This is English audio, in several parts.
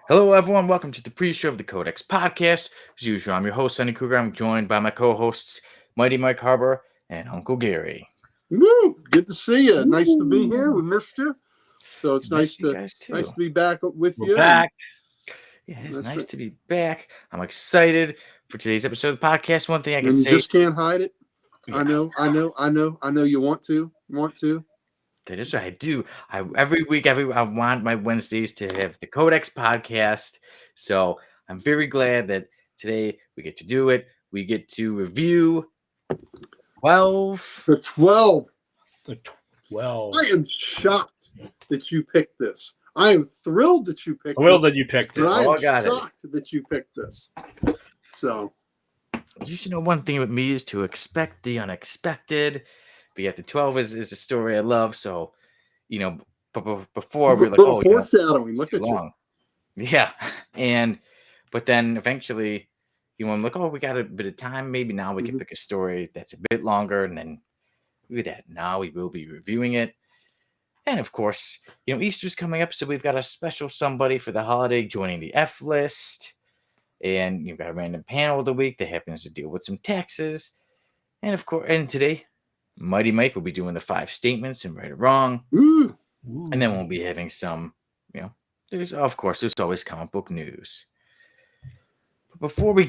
Hello, everyone. Welcome to the pre-show of the Codex podcast. As usual, I'm your host, Sonny Cougar. I'm joined by my co-hosts, Mighty Mike Harbor and Uncle Gary. Woo! Good to see you. Nice to be here. Woo! We missed you, so it's Missed nice you to guys too. nice to be back with We're you. back. Yeah, it's That's nice right. to be back. I'm excited for today's episode of the podcast. One thing I can And you say, just can't hide it. yeah, I know. You want to. that is what I do. Every week, I want my Wednesdays to have the Codex podcast. So I'm very glad that today we get to do it. We get to review 12. The 12. The 12. I am shocked that you picked this. I am thrilled that you picked Well, this. that you picked it. But I Oh, am I got it. shocked that you picked this. So You should know one thing with me is to expect the unexpected. But yet the 12 is a story I love. So, before we were like, oh, foreshadowing. Look too at long. Yeah. But then eventually, I'm like, oh, we got a bit of time. Maybe now we can pick a story that's a bit longer. And then look at that. Now we will be reviewing it. And of course, Easter's coming up. So we've got a special somebody for the holiday joining the F list. And you've got a random panel of the week that happens to deal with some taxes. And of course, and today, Mighty Mike will be doing the 5 statements and right or wrong. Ooh. And then we'll be having some, there's always comic book news. But before we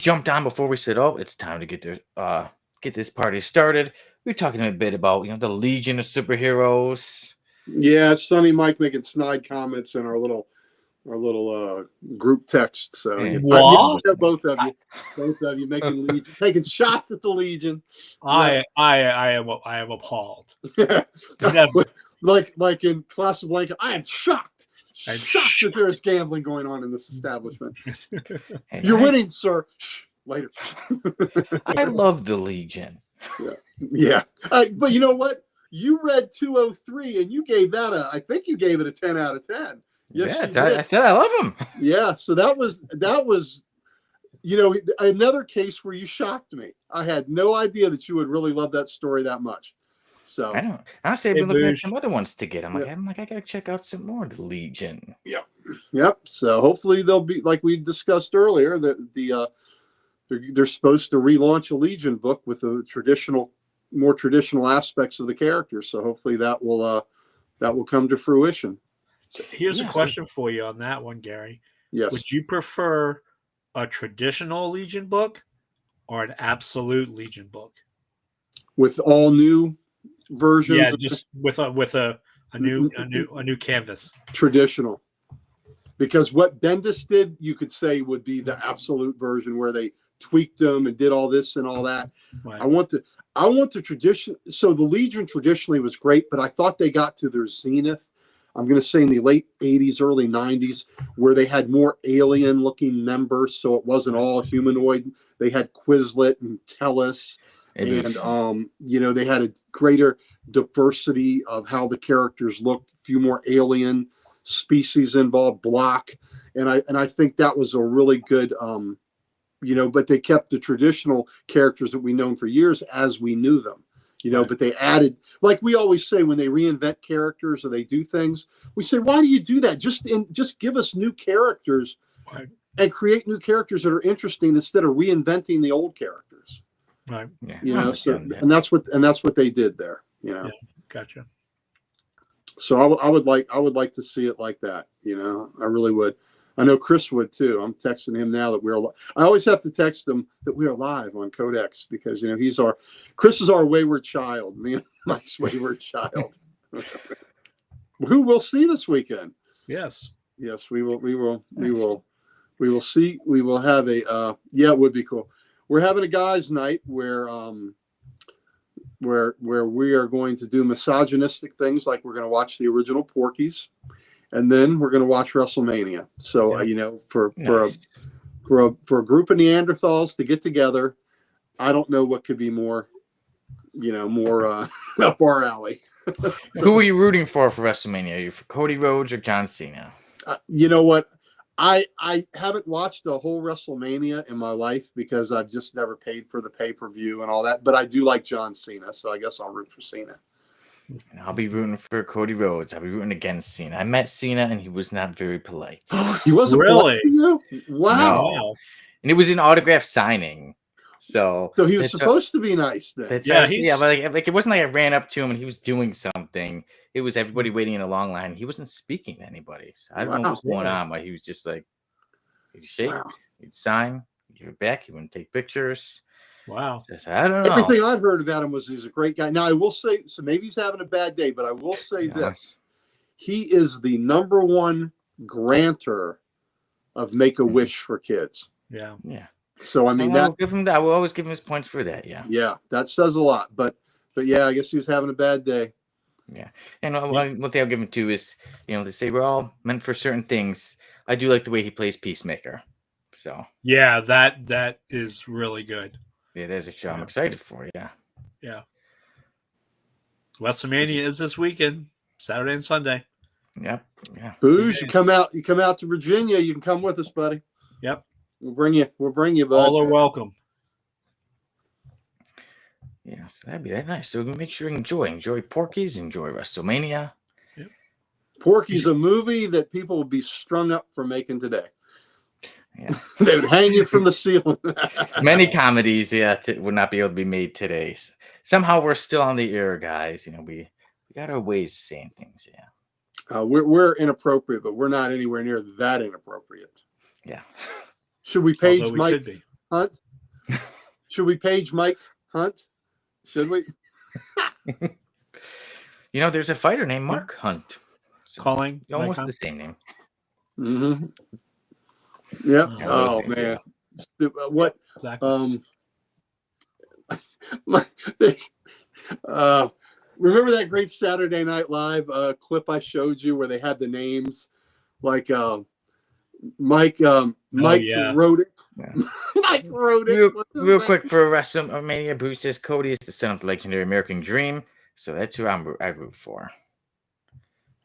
said, oh, it's time to get this party started, we're talking a bit about, the Legion of Superheroes. Yeah, Sonny Mike making snide comments in our little group text. So both of you making Legion, taking shots at the Legion. I am appalled. like in Casablanca, I am shocked. Shocked that there is gambling going on in this establishment. You're winning, sir. Later. I love the Legion. Yeah. But you know what? You read 203 and you gave that I think you gave it a 10 out of 10. Yes, yeah, I said I love him. Yeah, so that was another case where you shocked me. I had no idea that you would really love that story that much. So I don't. Honestly, I've been looking at some other ones to get. I'm like, I gotta check out some more of the Legion. Yep. So hopefully they'll be like we discussed earlier. They're supposed to relaunch a Legion book with the more traditional aspects of the characters. So hopefully that will come to fruition. So here's a question for you on that one, Gary. Yes. Would you prefer a traditional Legion book or an absolute Legion book? With all new versions? Yeah, just with a new canvas. Traditional. Because what Bendis did, you could say would be the absolute version where they tweaked them and did all this and all that. Right. I want the tradition. So the Legion traditionally was great, but I thought they got to their zenith. I'm going to say in the late 80s, early 90s, where they had more alien-looking members, so it wasn't all humanoid. They had Quizlet and Tellus, and they had a greater diversity of how the characters looked. A few more alien species involved, Block, and I think that was a really good, But they kept the traditional characters that we've known for years as we knew them. Right. But they added, like we always say when they reinvent characters or they do things, we say, why do you do that? Just give us new characters and create new characters that are interesting instead of reinventing the old characters. Right. Yeah. And that's what they did there. Yeah, gotcha. So I would like to see it like that. I really would. I know Chris would too. I'm texting him now that I always have to text him that we are live on Codex because Chris is our wayward child, me and Mike's wayward child, who we'll see this weekend. Yes, we will see. We will have it would be cool. We're having a guys' night where we are going to do misogynistic things, like we're going to watch the original Porky's. And then we're going to watch WrestleMania. So, for a group of Neanderthals to get together, I don't know what could be more up our alley. Who are you rooting for WrestleMania? Are you for Cody Rhodes or John Cena? You know what? I haven't watched a whole WrestleMania in my life because I've just never paid for the pay-per-view and all that. But I do like John Cena, so I guess I'll root for Cena. And I'll be rooting for Cody Rhodes. I'll be rooting against Cena. I met Cena and he was not very polite. He wasn't Really? polite to you? Wow. Wow. And it was an autograph signing. So He was supposed to be nice then. that's Yeah, yeah, but like it wasn't like I ran up to him and he was doing something. It was everybody waiting in a long line. He wasn't speaking to anybody. So I don't know what was going on, but he was just like, he'd shake, he'd sign, he'd give it back, he wouldn't take pictures. Wow. So I don't know. Everything I've heard about him was he's a great guy. Now, I will say, so maybe he's having a bad day, but I will say this. He is the #1 granter of Make-A-Wish for kids. Yeah. Yeah. So, I mean, I will always give him his points for that. Yeah. Yeah, that says a lot. But yeah, I guess he was having a bad day. Yeah. And one thing I'll give him too is, they say we're all meant for certain things. I do like the way he plays Peacemaker. So. Yeah, that is really good. Yeah, there's a show I'm excited for. Yeah. Yeah. WrestleMania is this weekend, Saturday and Sunday. Yep. Yeah. Booze, you come out to Virginia, you can come with us, buddy. Yep. We'll bring you, bud. All are welcome. Yeah, so that'd be that nice. So make sure you enjoy Porky's, enjoy WrestleMania. Yep. Porky's a movie that people would be strung up for making today. Yeah. They would hang you from the ceiling. Many comedies, would not be able to be made today. Somehow we're still on the air, guys. We got our ways of saying things. Yeah. We're inappropriate, but we're not anywhere near that inappropriate. Yeah. Should we page Although we Mike could be. Hunt? Should we page Mike Hunt? Should we? There's a fighter named Mark Hunt. So Calling almost the same name. Mm-hmm. Yep. Yeah, Oh man. What? Exactly. Remember that great Saturday Night Live clip I showed you where they had the names like Mike wrote it. Yeah. Mike wrote it. Real quick for WrestleMania, Bruce says Cody is the son of the legendary American Dream, so that's who I root for.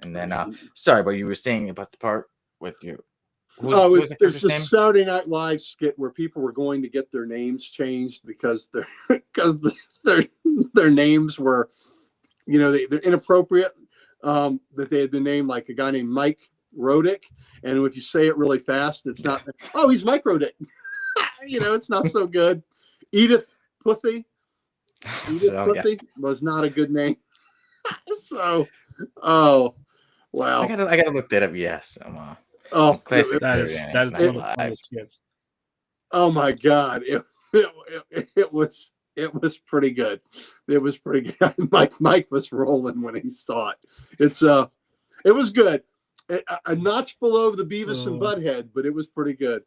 And then, sorry, but you were saying about the part with you. There's this Saturday Night Live skit where people were going to get their names changed because their names were, they're inappropriate. That they had been named like a guy named Mike Rodick, and if you say it really fast, it's not. Oh, he's Mike Rodick. It's not so good. Edith Puthie. Was not a good name. So, oh wow. I gotta look that up. Yes. Classic. That is one of the funniest skits. Oh my God. It was pretty good. It was pretty good. Mike was rolling when he saw it. It was good. A notch below the Beavis and Butthead, but it was pretty good.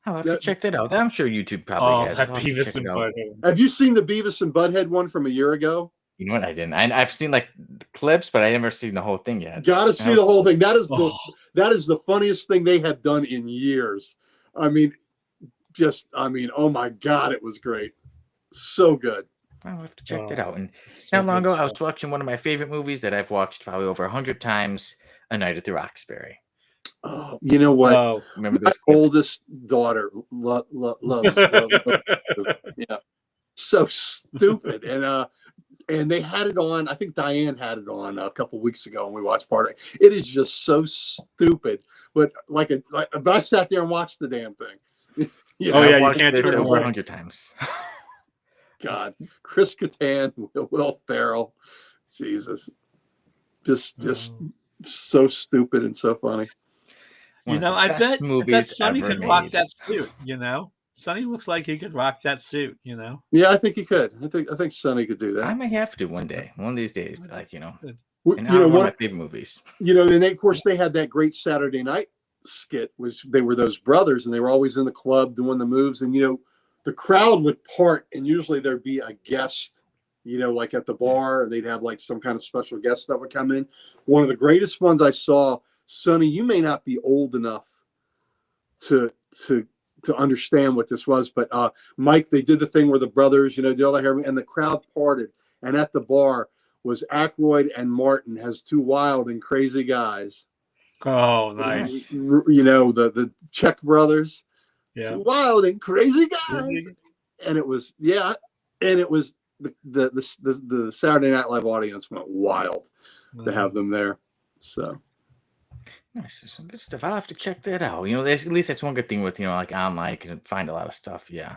I'll have to check that out. I'm sure YouTube probably has. That Beavis and Butthead. Have you seen the Beavis and Butthead one from a year ago? You know what? I didn't. I've seen like clips, but I never seen the whole thing yet. Gotta see the whole thing. That is the funniest thing they have done in years. I mean, oh my God, it was great. So good. I'll have to check that out. And not long ago, I was watching one of my favorite movies that I've watched probably over 100 times, A Night at the Roxbury. Oh, you know what? Oh, remember my oldest daughter loves. Yeah, so stupid. And they had it on. I think Diane had it on a couple weeks ago, and we watched part of it. It is just so stupid. But I sat there and watched the damn thing. You can't turn it over 100 times. God, Chris Kattan, Will Ferrell, Jesus, just so stupid and so funny. I bet Sonny could rock that suit. Sonny looks like he could rock that suit. Yeah, I think he could. I think Sonny could do that. I may have to one day, one of these days. One of my favorite movies. And of course they had that great Saturday night skit, which they were those brothers, and they were always in the club doing the moves, and the crowd would part, and usually there'd be a guest, like at the bar, they'd have like some kind of special guest that would come in. One of the greatest ones I saw, Sonny, you may not be old enough to understand what this was, but Mike, they did the thing where the brothers, did all that hair, and the crowd parted, and at the bar was Aykroyd and Martin as two wild and crazy guys. Oh, nice. The Czech brothers. Yeah. Wild and crazy guys. And it was the Saturday Night Live audience went wild to have them there. So nice, some good stuff. I'll have to check that out. You know, at least that's one good thing with like online, you can find a lot of stuff. Yeah.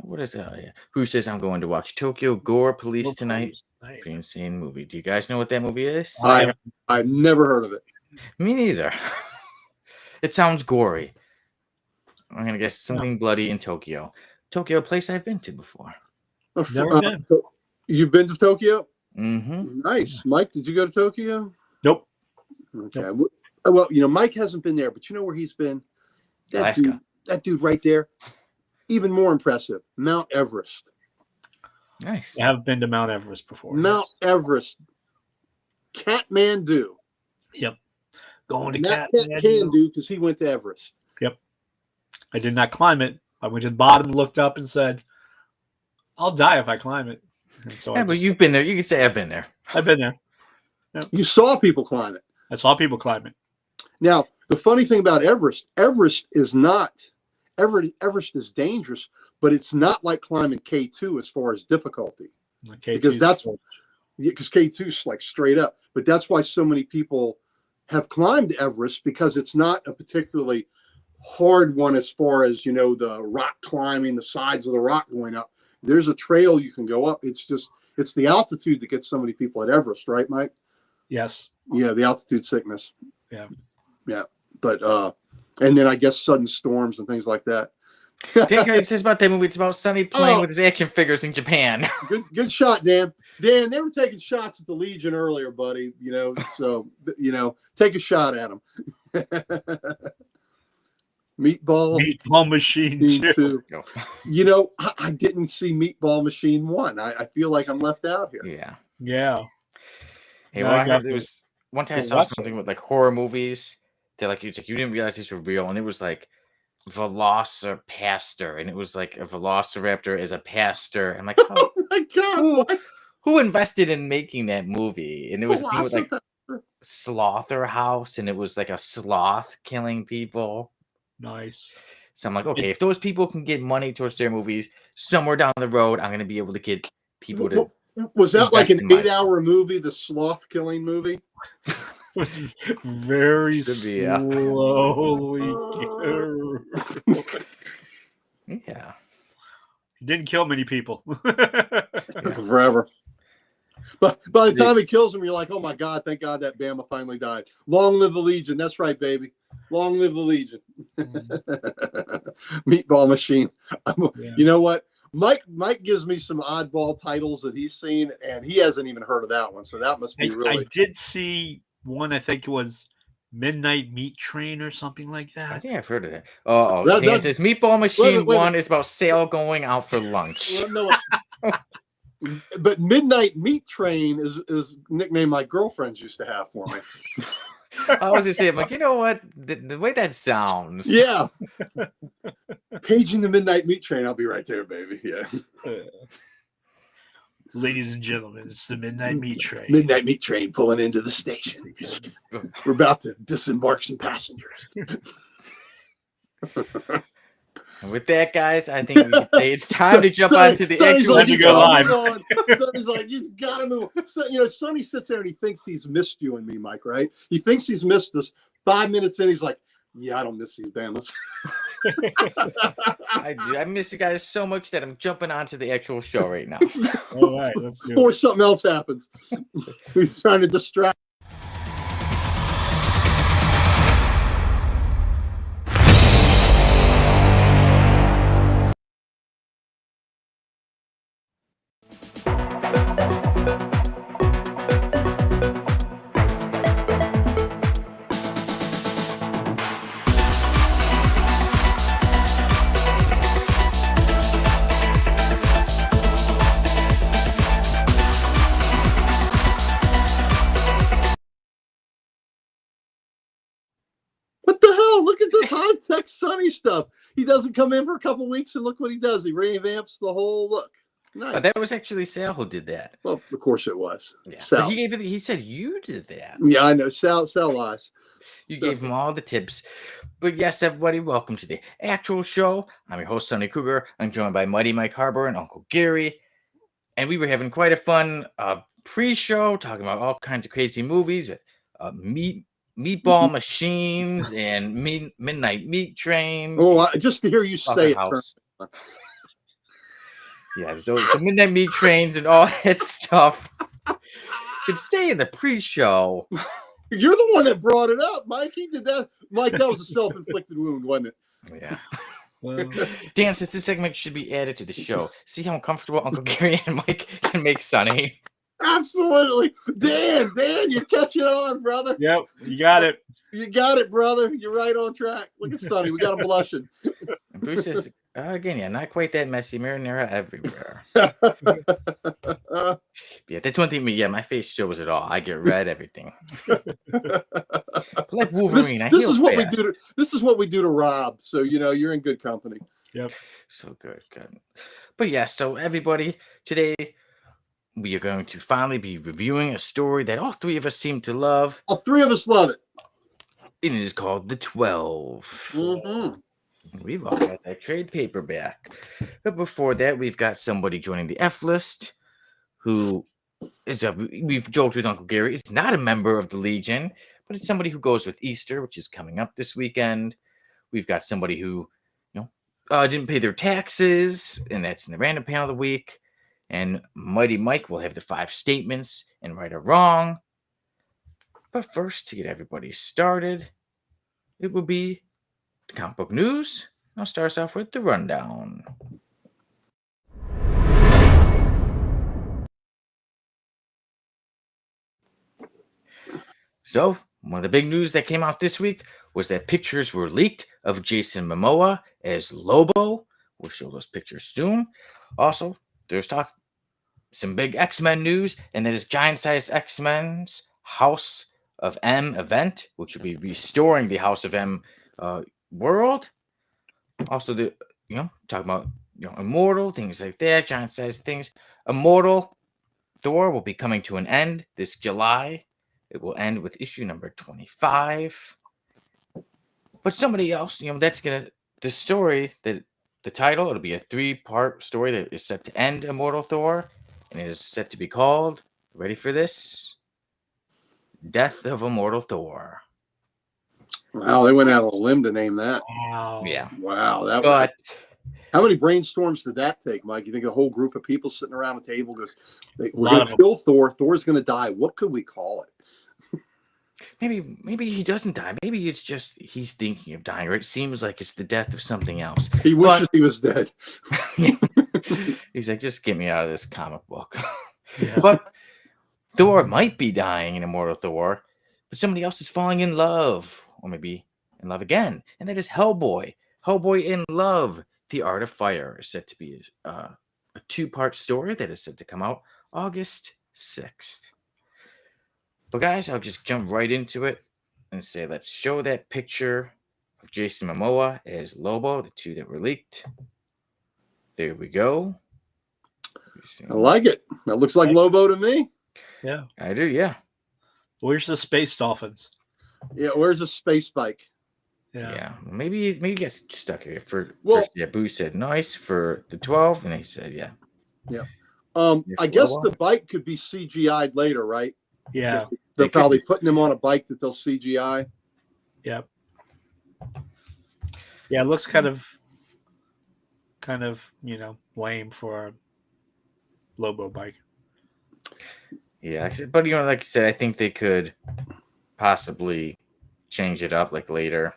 What is that? Yeah. Who says I'm going to watch Tokyo Gore Police tonight? Pretty insane movie. Do you guys know what that movie is? I've never heard of it. Me neither. It sounds gory. I'm gonna guess something bloody in Tokyo. Tokyo, a place I've been to before. Never been. You've been to Tokyo? Mm-hmm. Nice. Mike, did you go to Tokyo? Nope. Okay. Nope. Well, Mike hasn't been there, but you know where he's been? Alaska. That dude right there. Even more impressive, Mount Everest. Nice. I have been to Mount Everest before. Mount Everest. Kathmandu. Yep. Going to Kathmandu because he went to Everest. Yep. I did not climb it. I went to the bottom, looked up, and said, "I'll die if I climb it." And so but you've been there. You can say I've been there. I've been there. Yep. You saw people climb it. I saw people climb it. Now, the funny thing about Everest is not. Everest is dangerous, but it's not like climbing K2 as far as difficulty. Because K2 is like straight up. But that's why so many people have climbed Everest, because it's not a particularly hard one as far as, the rock climbing, the sides of the rock going up. There's a trail you can go up. It's the altitude that gets so many people at Everest, right, Mike? Yes. Yeah, the altitude sickness. Yeah. Yeah. But and then I guess sudden storms and things like that. Dan guys says about that movie. It's about Sonny playing with his action figures in Japan. Good shot, Dan. Dan, they were taking shots at the Legion earlier, buddy. So take a shot at them. Meatball Machine 2. I didn't see Meatball Machine 1. I feel like I'm left out here. Yeah. Hey, well, I heard there was one time I saw something with like horror movies. They're like, you didn't realize these were real, and it was like Velociraptor, and it was like a Velociraptor as a pastor. I'm like, oh my god, who invested in making that movie? And it was a thing with like Slaughterhouse, and it was like a sloth killing people. Nice. So I'm like, okay, if those people can get money towards their movies, somewhere down the road, I'm gonna be able to get people to. Was that like an 8-hour movie, the sloth killing movie? It was very slowly. Yeah. He didn't kill many people. Forever. But by the time he kills him, you're like, oh my God, thank God that Bama finally died. Long live the Legion. That's right, baby. Long live the Legion. Meatball Machine. You know what? Mike gives me some oddball titles that he's seen, and he hasn't even heard of that one. So that must be really. I did see one, I think it was Midnight Meat Train or something like that. I think I've heard of it. Dan says Meatball Machine 1 is about Sale going out for lunch. But Midnight Meat Train is a nickname my girlfriends used to have for me. I was just saying, like, you know what? The way that sounds. Yeah. Paging the Midnight Meat Train. I'll be right there, baby. Yeah. Ladies and gentlemen, it's the Midnight Meat Train. Midnight Meat Train pulling into the station. We're about to disembark some passengers. And with that, guys, I think we can say it's time to jump onto the actual. Let me go live. Sonny's like, you gotta move. So, Sonny sits there and he thinks he's missed you and me, Mike, right? He thinks he's missed us. 5 minutes in, he's like, yeah, I don't miss these Bamas. I do. I miss you guys so much that I'm jumping onto the actual show right now. All right, let's do it. Before something else happens. He's trying to distract. Look at this high-tech Sonny stuff. He doesn't come in for a couple weeks, and look what he does. He revamps the whole look. Nice. But that was actually Sal who did that. Well, of course it was. Yeah. Sal. But he said you did that. Yeah, I know. Sal lies. You gave him all the tips. But yes, everybody, welcome to the actual show. I'm your host, Sonny Kruger. I'm joined by Mighty Mike Harbor and Uncle Gary. And we were having quite a fun pre-show, talking about all kinds of crazy movies with meatball machines and midnight meat trains. Oh, just to hear you say it. House. Yeah, so midnight meat trains and all that stuff. Could stay in the pre-show. You're the one that brought it up, Mike. He did that. Mike, that was a self-inflicted wound, wasn't it? Yeah. Well, Dan, since this segment should be added to the show, see how uncomfortable Uncle Gary and Mike can make Sonny. Absolutely. Dan, you're catching on, brother. Yep, you got it. You got it, brother. You're right on track. Look at Sonny. We got him blushing. And Bruce says, again, yeah, not quite that messy. Marinara everywhere. Yeah, that's one thing. My face shows it all. I get red, everything. Like Wolverine, this is what we do. This is what we do to Rob. So you're in good company. Yep. So good. But yeah, so everybody, today we are going to finally be reviewing a story that all three of us seem to love. All three of us love it. And it is called The 12. Mm-hmm. We've all got that trade paperback. But before that, we've got somebody joining the F list who is we've joked with Uncle Gary. It's not a member of the Legion, but it's somebody who goes with Easter, which is coming up this weekend. We've got somebody who, didn't pay their taxes, and that's in the random panel of the week. And Mighty Mike will have the 5 statements and right or wrong. But first, to get everybody started, it will be the comic book news. I'll start us off with the rundown. So, one of the big news that came out this week was that pictures were leaked of Jason Momoa as Lobo. We'll show those pictures soon. Also, there's some big X-Men news, and that is Giant-Size X-Men's House of M event, which will be restoring the House of M world. Also, talking about Immortal, things like that, Giant-Size things. Immortal Thor will be coming to an end this July. It will end with issue number 25. But somebody else, that's the story, that the title, it'll be a 3-part story that is set to end Immortal Thor, and it is set to be called, ready for this? Death of Immortal Thor. Wow, they went out on a limb to name that. Wow. Yeah. Wow. How many brainstorms did that take, Mike? You think a whole group of people sitting around a table goes, we're going to kill Thor. Thor's going to die. What could we call it? Maybe he doesn't die. Maybe it's just he's thinking of dying, or it seems like it's the death of something else. He wishes he was dead. He's like, just get me out of this comic book. Yeah. But Thor might be dying in Immortal Thor, but somebody else is falling in love, or maybe in love again, and that is Hellboy. Hellboy in Love, The Art of Fire, is set to be a 2-part story that is set to come out August 6th. But guys, I'll just jump right into it and say, let's show that picture of Jason Momoa as Lobo, the 2 that were leaked. There we go. I like it. That looks like Lobo to me. Yeah. I do, yeah. Where's the space dolphins? Yeah, where's a space bike? Yeah. Maybe he gets stuck here. First, Boo said nice for the 12, and he said, yeah. Yeah. I guess the bike could be CGI'd later, right? Yeah. They're probably putting him on a bike that they'll CGI. Yep. Yeah, it looks kind of lame for a Lobo bike. Yeah, but like you said, I think they could possibly change it up like later.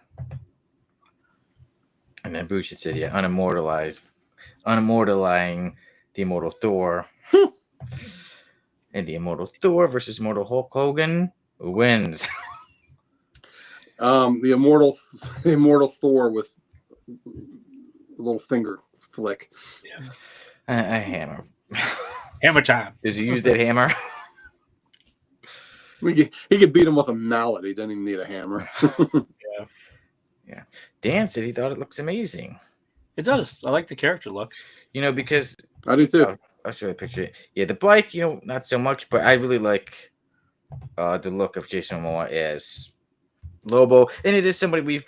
And then Bush said, yeah, unimmortalizing the Immortal Thor. And the Immortal Thor versus Immortal Hulk Hogan, who wins? The Immortal Thor with a little finger flick. Yeah. A hammer. Hammer time. Does he use that hammer? He could beat him with a mallet. He doesn't even need a hammer. Yeah. Dan said he thought it looks amazing. It does. I like the character look. Because I do too. I'll show you a picture. Yeah, the bike, not so much, but I really like the look of Jason Momoa as Lobo, and it is somebody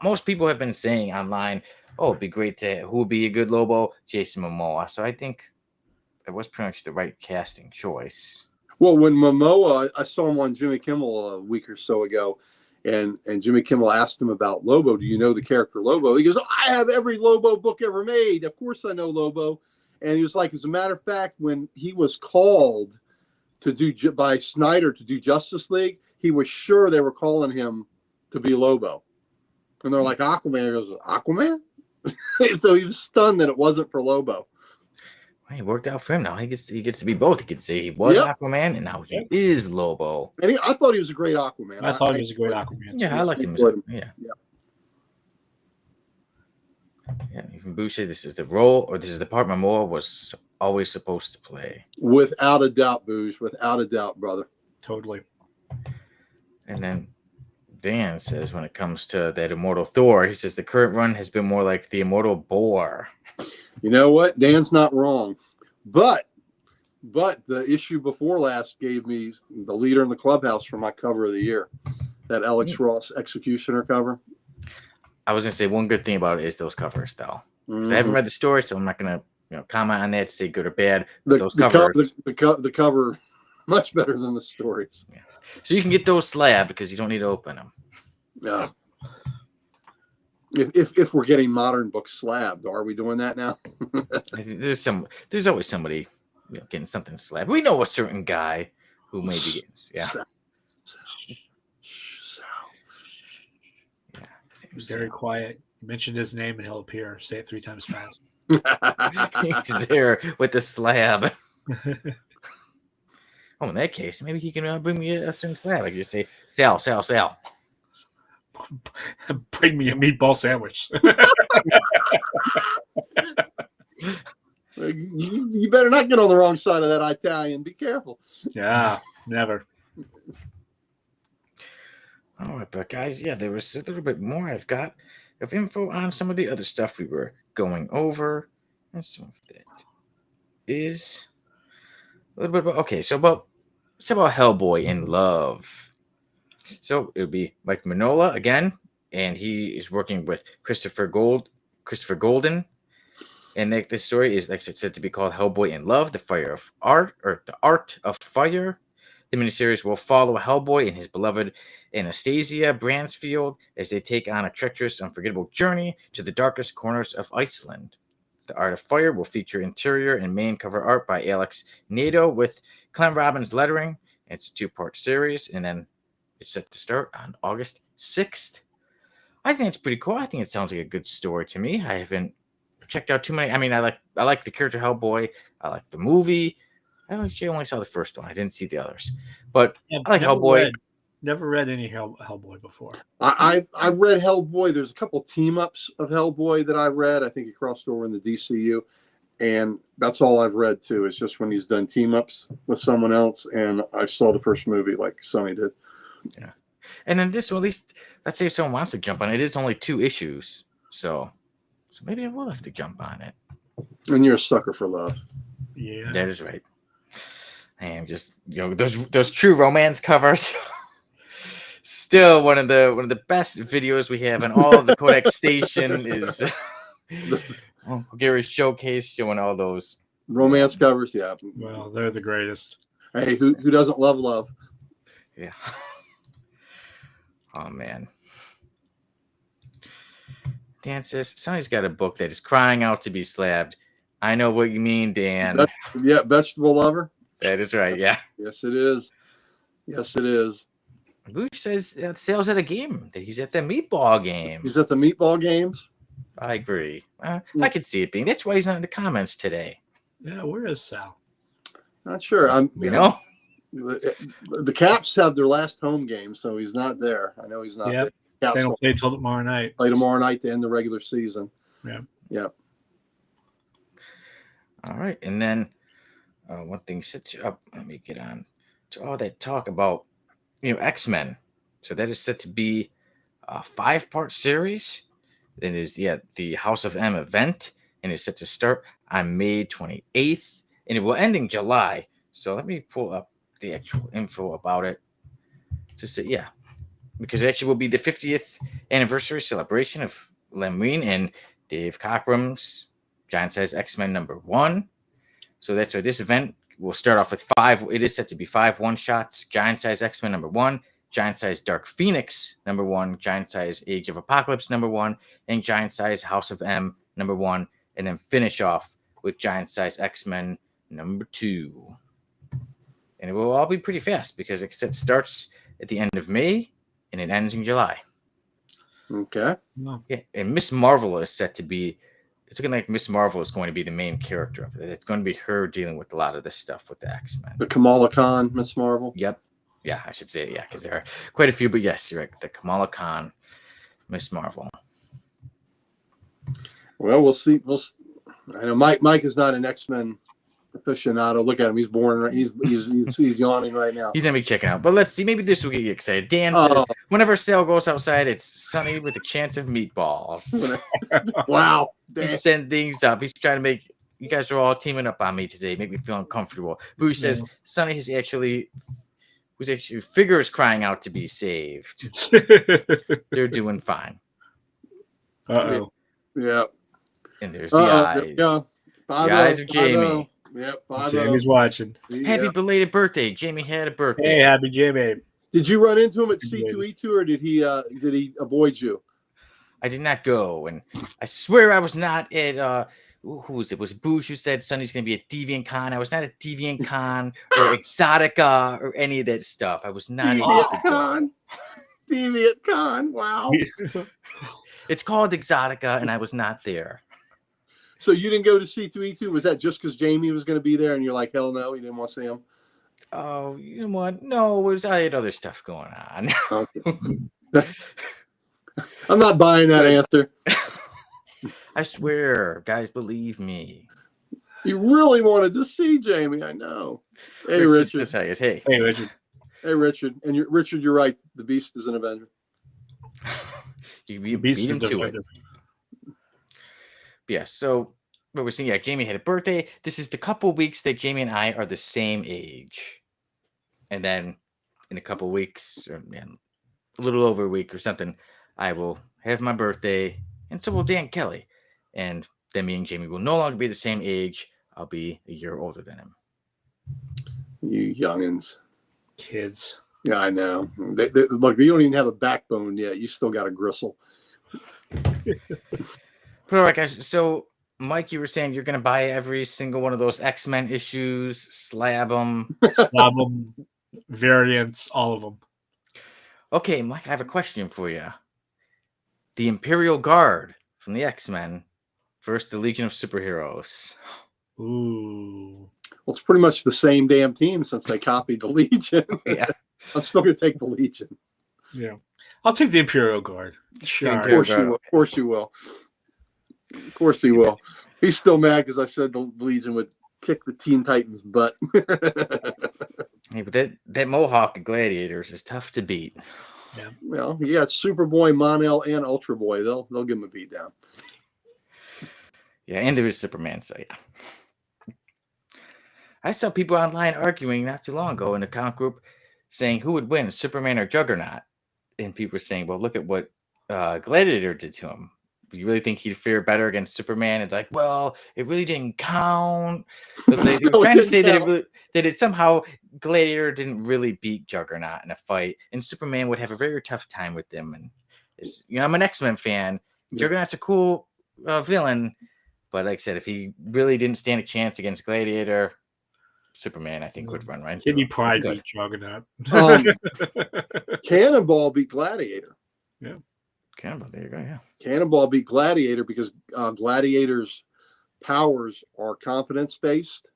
most people have been saying online. Oh, it'd be great who would be a good Lobo? Jason Momoa. So I think it was pretty much the right casting choice. Well, when Momoa, I saw him on Jimmy Kimmel a week or so ago, and Jimmy Kimmel asked him about Lobo. Do you know the character Lobo? He goes, I have every Lobo book ever made. Of course I know Lobo. And he was like, as a matter of fact, when he was called to do by Snyder to do Justice League, he was sure they were calling him to be Lobo. And they're like, Aquaman. He goes, Aquaman? So he was stunned that it wasn't for Lobo. Well, it worked out for him. Now he gets to be both. He could say he was Aquaman, and now he is Lobo. And I thought he was a great Aquaman. I thought he was a great Aquaman. Yeah, I liked him. Yeah. Even Boo said this is the role, or this is the part Momoa was always supposed to play. Without a doubt, Boosh. Without a doubt, brother. Totally. And then Dan says when it comes to that Immortal Thor, he says the current run has been more like the Immortal Boar. You know what? Dan's not wrong. But the issue before last gave me the Leader in the Clubhouse for my cover of the year. That Alex Ross Executioner cover. I was going to say one good thing about it is those covers, though. Mm-hmm. I haven't read the story, so I'm not going to comment on that to say good or bad. The cover, much better than the stories. Yeah. So you can get those slabbed because you don't need to open them. Yeah. If we're getting modern books slabbed, are we doing that now? There's always somebody getting something slabbed. We know a certain guy who may be getting. Yeah. He's very quiet. You mentioned his name and he'll appear. Say it 3 times fast. He's there with the slab. Oh, in that case, maybe he can bring me a certain slab. I can just say, Sal. Bring me a meatball sandwich. You better not get on the wrong side of that Italian. Be careful. Yeah, never. All right, but guys, there was a little bit more I've got of info on some of the other stuff we were going over. And some of that is a little bit about, it's about Hellboy in Love. So it would be Mike Mignola again, and he is working with Christopher Golden. And this story is, like I said, to be called Hellboy in Love, the Art of Fire. The miniseries will follow Hellboy and his beloved Anastasia Bransfield as they take on a treacherous, unforgettable journey to the darkest corners of Iceland. The Art of Fire will feature interior and main cover art by Alex Nadeau with Clem Robbins lettering. It's a 2-part series, and then it's set to start on August 6th. I think it's pretty cool. I think it sounds like a good story to me. I haven't checked out too many. I mean, I like the character Hellboy. I like the movie. I actually only saw the first one. I didn't see the others. But I like Hellboy. Never read any Hellboy before. I've read Hellboy. There's a couple team-ups of Hellboy that I read. I think he crossed over in the DCU. And that's all I've read, too. It's just when he's done team-ups with someone else. And I saw the first movie like Sonny did. Yeah. And then this, or at least, let's say if someone wants to jump on it, it is only 2 issues. So maybe I will have to jump on it. And you're a sucker for love. Yeah. That is right. I am just, those true romance covers. Still one of the best videos we have on all of the Codex Station is Uncle Gary's showcase showing all those romance covers. Yeah. Well, they're the greatest. Hey, who doesn't love love? Yeah. Oh man. Dan says Sonny's got a book that is crying out to be slabbed. I know what you mean, Dan. Vegetable Lover. That is right. Yeah. Yes, it is. Yes, it is. Bush says that sales at a game, that he's at the meatball game. He's at the meatball games? I agree. I could see it being. That's why he's not in the comments today. Yeah, where is Sal? Not sure. The Caps have their last home game, so he's not there. I know he's not there. They don't play till tomorrow night. Play tomorrow night to end the regular season. Yeah. All right. And then one thing sets you up. Let me get on to all that talk about X-Men. So that is set to be a 5-part series. It is the House of M event, and it's set to start on May 28th, and it will end in July. So let me pull up the actual info about it. Just say because it actually will be the 50th anniversary celebration of Len Wein and Dave Cockrum's Giant Size X-Men #1. So that's why this event will start off with 5. It is set to be 5 one-shots: Giant Size X-Men #1, Giant Size Dark Phoenix #1, Giant Size Age of Apocalypse #1, and Giant Size House of M #1, and then finish off with Giant Size X-Men #2. And it will all be pretty fast because it starts at the end of May and it ends in July. Okay. Yeah, and Miss Marvel is set to be. It's looking like Miss Marvel is going to be the main character of it. It's going to be her dealing with a lot of this stuff with the X-Men. The Kamala Khan, Miss Marvel. Yep. Yeah, I should say yeah, because there are quite a few. But yes, you're right. The Kamala Khan, Miss Marvel. Well, we'll see. I know Mike is not an X-Men aficionado. Look at him; he's boring. He's yawning right now. He's gonna be checking out. But let's see. Maybe this will get you excited. Dan says, whenever Sale goes outside, it's sunny with a chance of meatballs. Wow. He sent things up. He's trying to make you guys are all teaming up on me today. Make me feel uncomfortable. Boo says Sonny was actually figures crying out to be saved. They're doing fine. Uh-oh. Yeah. And there's the eyes. The eyes of Jamie. Yep, Jamie's watching. Happy belated birthday. Jamie had a birthday. Hey, happy Jamie. Did you run into him at C2E2 or did he avoid you? I did not go, and I swear I was not at who was it? Was it Boosh who said Sunny's gonna be at Deviant Con? I was not at Deviant Con or Exotica or any of that stuff. I was not Deviant Con. Deviant Con. Wow. It's called Exotica, and I was not there. So you didn't go to C2E2? Was that just because Jamie was going to be there and you're like, hell no, you didn't want to see him? Oh, you know what? No, I had other stuff going on. Okay. I'm not buying that answer. I swear, guys, believe me. You really wanted to see Jamie, I know. Hey, Richard. Hey, Richard. Hey, Richard. And Richard, you're right. The Beast is an Avenger. You beat him to it. Yeah, so what we're seeing, Jamie had a birthday. This is the couple weeks that Jamie and I are the same age. And then in a couple weeks, or a little over a week or something, I will have my birthday, and so will Dan Kelly. And then me and Jamie will no longer be the same age. I'll be a year older than him. You youngins. Kids. Yeah, I know. Look, you don't even have a backbone yet. You still got a gristle. But all right, guys. So, Mike, you were saying you're going to buy every single one of those X-Men issues, slab them, variants, all of them. Okay, Mike, I have a question for you. The Imperial Guard from the X-Men versus the Legion of Superheroes. Ooh. Well, it's pretty much the same damn team since they copied the Legion. Yeah. I'm still going to take the Legion. Yeah. I'll take the Imperial Guard. Sure. Of course you will. Of course you will. Of course he will. He's still mad because I said the Legion would kick the Teen Titans' butt. Hey, but that Mohawk of Gladiators is tough to beat. Yeah. Well, you got Superboy, Mon-El, and Ultra Boy. They'll give him a beat down. Yeah, and there is Superman, so yeah. I saw people online arguing not too long ago in the comic group saying who would win, Superman or Juggernaut? And people were saying, well, look at what Gladiator did to him. Do you really think he'd fare better against Superman? And like, well, it really didn't count. But they were trying to say that it somehow Gladiator didn't really beat Juggernaut in a fight, and Superman would have a very tough time with them. And I'm an X-Men fan. Juggernaut's a cool villain, but like I said, if he really didn't stand a chance against Gladiator, Superman, I think, would run right. Kidney Pride beat Juggernaut. Cannonball beat Gladiator. Yeah. Cannonball, there you go, yeah. Cannonball beat Gladiator because Gladiator's powers are confidence-based.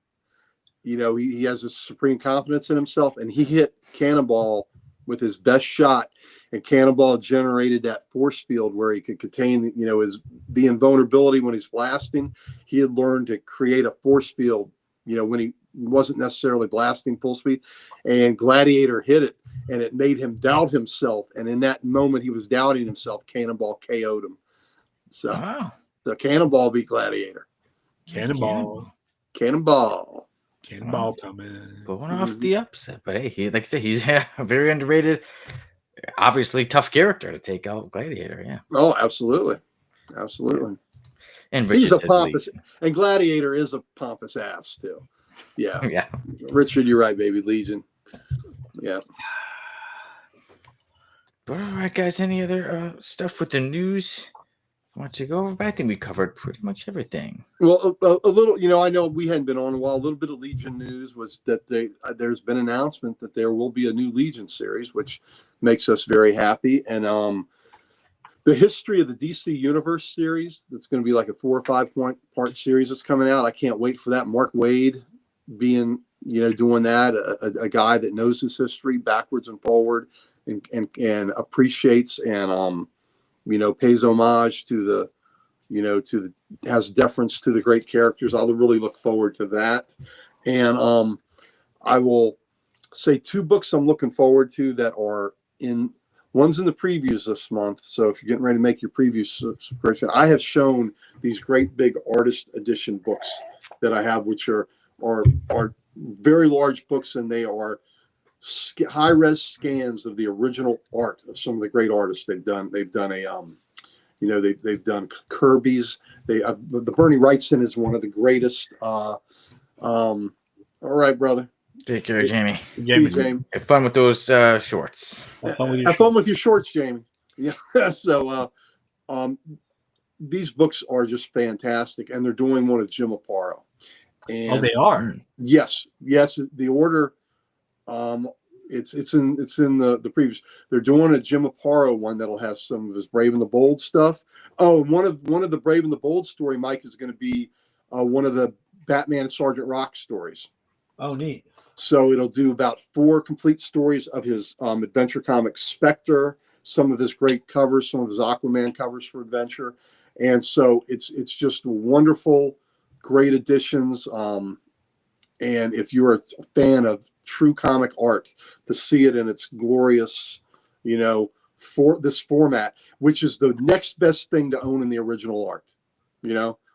You know, he has a supreme confidence in himself, and he hit Cannonball with his best shot, and Cannonball generated that force field where he could contain, the invulnerability when he's blasting. He had learned to create a force field, when he wasn't necessarily blasting full speed, and Gladiator hit it, and it made him doubt himself. And in that moment, he was doubting himself. Cannonball KO'd him. So, wow. So Cannonball beat Gladiator. Cannonball coming. Going off the upset. But hey, like I said, he's a very underrated obviously tough character to take out Gladiator. Yeah, Oh, absolutely, absolutely. and He's Richard a said pompous, Legion. and Gladiator is a pompous ass too. Yeah, Yeah. Richard, you're right, baby. Legion. Yeah. But all right, guys. Any other stuff with the news I want to go over? But I think we covered pretty much everything. Well, a little, I know we hadn't been on a while. A little bit of Legion news was that there's been an announcement that there will be a new Legion series, which makes us very happy. And the history of the DC Universe series, that's going to be like a 4 or 5 part series that's coming out. I can't wait for that. Mark Waid being, doing that, a guy that knows his history backwards and forward, and appreciates and pays homage to the has deference to the great characters. I'll really look forward to that. And I will say 2 books I'm looking forward to that are one's in the previews this month. So if you're getting ready to make your preview subscription, I have shown these great big artist edition books that I have, which are very large books, and they are high res scans of the original art of some of the great artists they've done. They've done they've done Kirby's. The Bernie Wrightson is one of the greatest. All right, brother. Take care, Jamie. Jamie. Have fun with those shorts. Have fun with your Have fun with your shorts, Jamie. Yeah. So these books are just fantastic, and they're doing one of Jim Aparo. And they are. Yes. The order. It's in the previous. They're doing a Jim Aparo one that'll have some of his Brave and the Bold stuff. Oh, and one of the Brave and the Bold story, Mike, is going to be one of the Batman and Sergeant Rock stories. Oh, neat. So it'll do about 4 complete stories of his Adventure Comics Spectre, some of his great covers, some of his Aquaman covers for Adventure, and so it's just wonderful, great additions. And if you're a fan of true comic art, to see it in its glorious, for this format, which is the next best thing to own in the original art.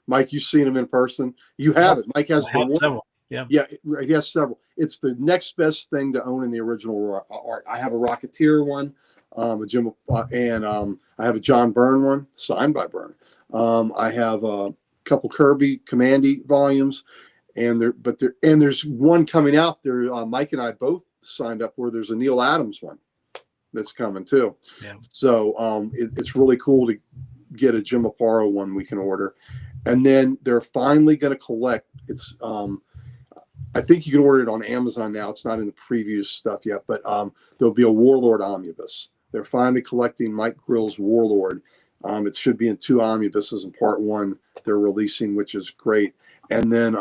Mike, you've seen him in person. You have it. Mike has several. Yeah. Yeah, he has several. It's the next best thing to own in the original art. I have a Rocketeer one, a Jim, and I have a John Byrne one signed by Byrne. I have a couple Kirby Commandy volumes. And there's one coming out there. Mike and I both signed up where there's a Neil Adams one that's coming too. Yeah. So it's really cool to get a Jim Aparo one we can order. And then they're finally going to collect. It's I think you can order it on Amazon now. It's not in the preview stuff yet, but there'll be a Warlord omnibus. They're finally collecting Mike Grill's Warlord. It should be in 2 omnibuses, and part 1 they're releasing, which is great. And then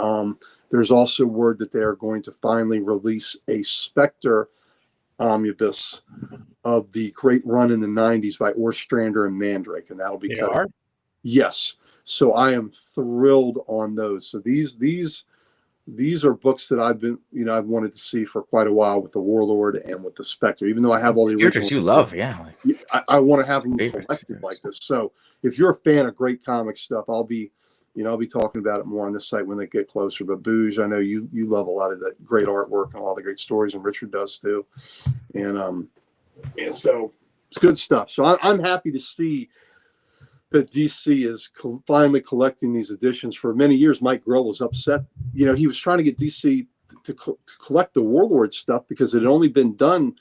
there's also word that they are going to finally release a Spectre omnibus of the great run in the 90s by Ostrander and Mandrake, and that'll be cut. Yes. So I am thrilled on those. So these are books that I've wanted to see for quite a while with the Warlord and with the Spectre, even though I have all the characters you love. Yeah. I want to have them Favorites. collected like this. So if you're a fan of great comic stuff, I'll be talking about it more on this site when they get closer. But Booge, I know you love a lot of that great artwork and all the great stories, and Richard does too. And so it's good stuff. So I'm happy to see that DC is finally collecting these editions. For many years, Mike Grell was upset. He was trying to get DC to collect the Warlord stuff because it had only been done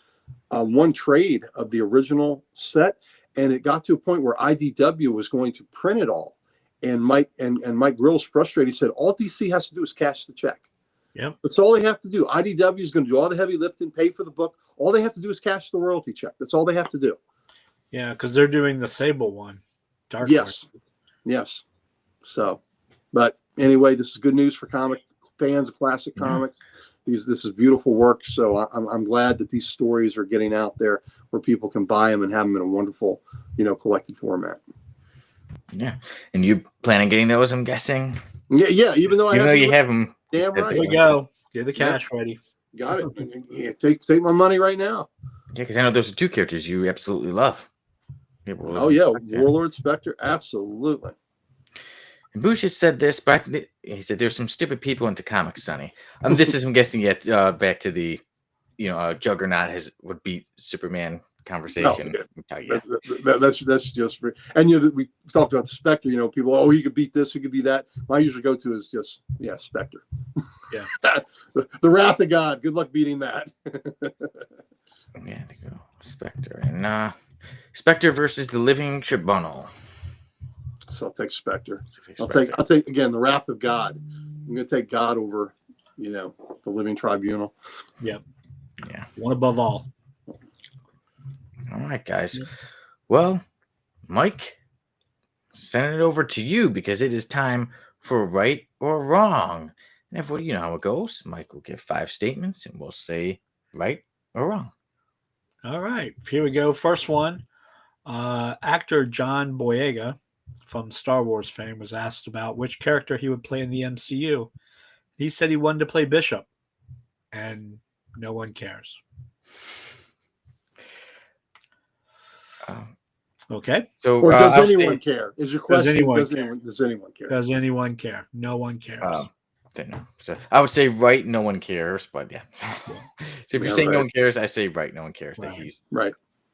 one trade of the original set, and it got to a point where IDW was going to print it all. And Mike Grill's frustrated. He said, all DC has to do is cash the check. Yep. That's all they have to do. IDW is going to do all the heavy lifting, pay for the book. All they have to do is cash the royalty check. That's all they have to do. Yeah, because they're doing the Sable one. Dark Yes. Horse. Yes. So, but anyway, this is good news for comic fans of classic comics. This is beautiful work. So I'm glad that these stories are getting out there where people can buy them and have them in a wonderful, collected format. Yeah. And you plan on getting those, I'm guessing? Yeah. Even though you have them. Damn right. There we go. Get the cash ready. Got it. Yeah, take my money right now. Yeah, because I know those are 2 characters you absolutely love. Warlord Spectre, absolutely. And Bush has said this, but he said there's some stupid people into comics, Sonny. This is, I'm guessing, yet back to the, Juggernaut would beat Superman conversation. Yeah. That's just, and we talked about the Spectre. People, oh, he could beat this, he could be that. My usual go-to is just, Spectre. Yeah. The Wrath of God. Good luck beating that. Yeah, to go Spectre and Spectre versus the Living Tribunal. So I'll take Spectre. I'll take again the Wrath of God. I'm going to take God over, the Living Tribunal. Yep. Yeah. One above all. All right, guys. Well, Mike, send it over to you because it is time for right or wrong. And everybody, you know how it goes. Mike will give 5 statements and we'll say right or wrong. All right. Here we go. First one. Actor John Boyega from Star Wars fame was asked about which character he would play in the MCU. He said he wanted to play Bishop, and no one cares. Okay. So, or does anyone care? Is your question? Does anyone care? Does anyone care? No one cares. No. So I would say right, no one cares, but yeah. So if you're saying no one cares, I say right, no one cares that he's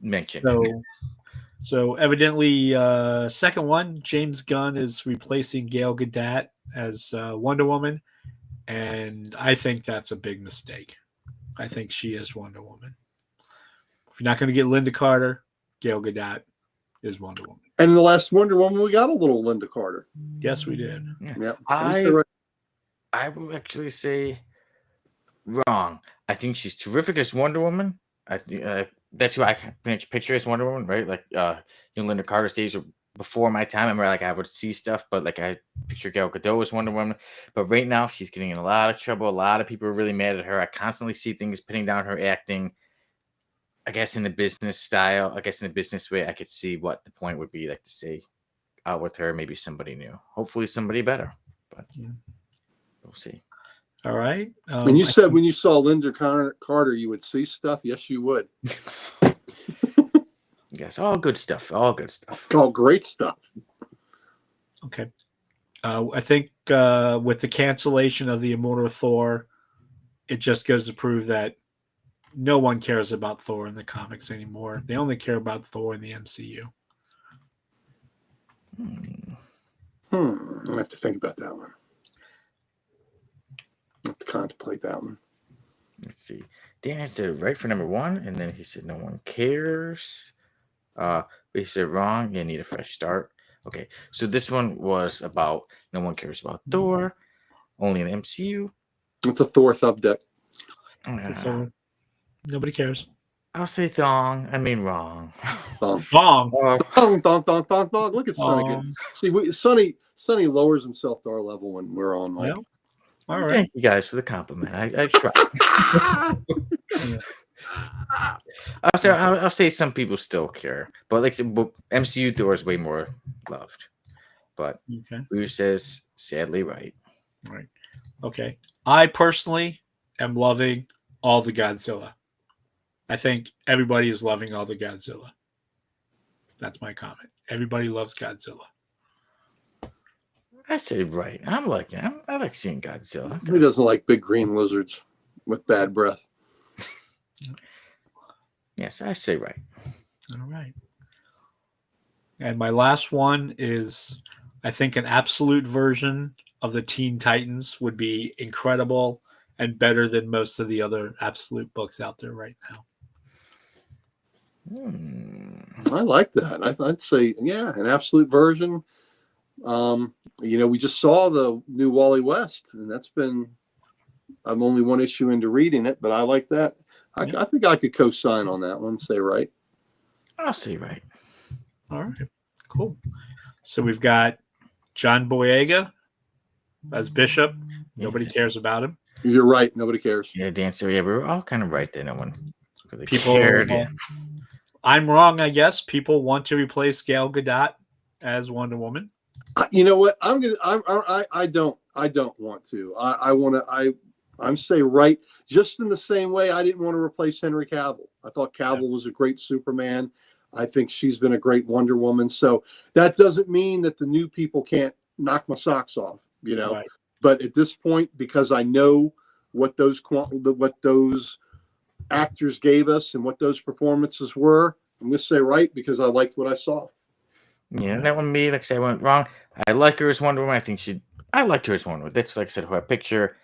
mentioned. So evidently, second one, James Gunn is replacing Gal Gadot as Wonder Woman, and I think that's a big mistake. I think she is Wonder Woman. If you're not going to get Linda Carter, Gal Gadot is Wonder Woman. And in the last Wonder Woman, we got a little Linda Carter. Yes, we did. Yeah. I will actually say wrong. I think she's terrific as Wonder Woman. I think that's who I picture as Wonder Woman, right? Like Linda Carter's days were before my time. I remember I would see stuff, but I picture Gal Gadot as Wonder Woman. But right now she's getting in a lot of trouble. A lot of people are really mad at her. I constantly see things putting down her acting. I guess in the business style, I guess in a business way, I could see what the point would be, to say out with her, maybe somebody new. Hopefully somebody better. But we'll see. All right. When you said when you saw Linda Carter, you would see stuff. Yes, you would. Yes, all good stuff. All good stuff. All great stuff. Okay. I think with the cancellation of the Immortal Thor, it just goes to prove that no one cares about Thor in the comics anymore. They only care about Thor in the MCU. I have to think about that one. I have to contemplate that one. Let's see. Dan said right for number 1, and then he said no one cares. But he said wrong. You need a fresh start. Okay, so this one was about no one cares about Thor, only in the MCU. It's a Thor thub deck. Nobody cares. I'll say thong. I mean wrong. Thong. Thong. Look at Sonny. See, Sonny lowers himself to our level when we're on. Well, all right. Thank you guys for the compliment. I try. I'll say some people still care, but MCU Thor is way more loved. But who says sadly right? Right. Okay. I personally am loving all the Godzilla. I think everybody is loving all the Godzilla. That's my comment. Everybody loves Godzilla. I say right. I like seeing Godzilla. Who doesn't like big green lizards with bad breath? Yes, I say right. All right. And my last one is, I think an absolute version of the Teen Titans would be incredible and better than most of the other absolute books out there right now. I like that. I'd say, an absolute version. We just saw the new Wally West, and I'm only one issue into reading it, but I like that. I think I could co-sign on that one. Say right. I'll say right. All right. Cool. So we've got John Boyega as Bishop. Nobody cares about him. You're right. Nobody cares. Yeah, Dan. So we were all kind of right there. No one really people cared. I'm wrong, I guess. People want to replace Gal Gadot as Wonder Woman. You know what? I don't want to. I want to. I'm say right, just in the same way I didn't want to replace Henry Cavill. I thought Cavill was a great Superman. I think she's been a great Wonder Woman. So that doesn't mean that the new people can't knock my socks off, Right. But at this point, because I know what those actors gave us and what those performances were, I'm going to say right because I liked what I saw. Yeah, that one me, like I said, I went wrong. I like her as Wonder Woman. I liked her as Wonder Woman. That's like I said, her picture.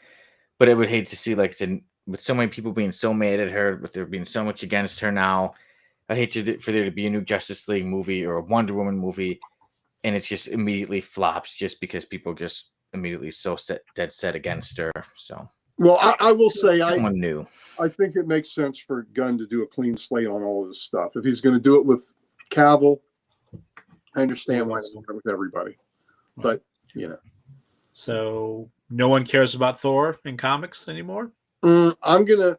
But I would hate to see, like I said, with so many people being so mad at her, with there being so much against her now, I'd hate for there to be a new Justice League movie or a Wonder Woman movie, and it's just immediately flops just because people just immediately dead set against her. So, well, I will say someone new. I think it makes sense for Gunn to do a clean slate on all of this stuff. If he's going to do it with Cavill, I understand why it's not with everybody, but you know. So no one cares about Thor in comics anymore. I'm gonna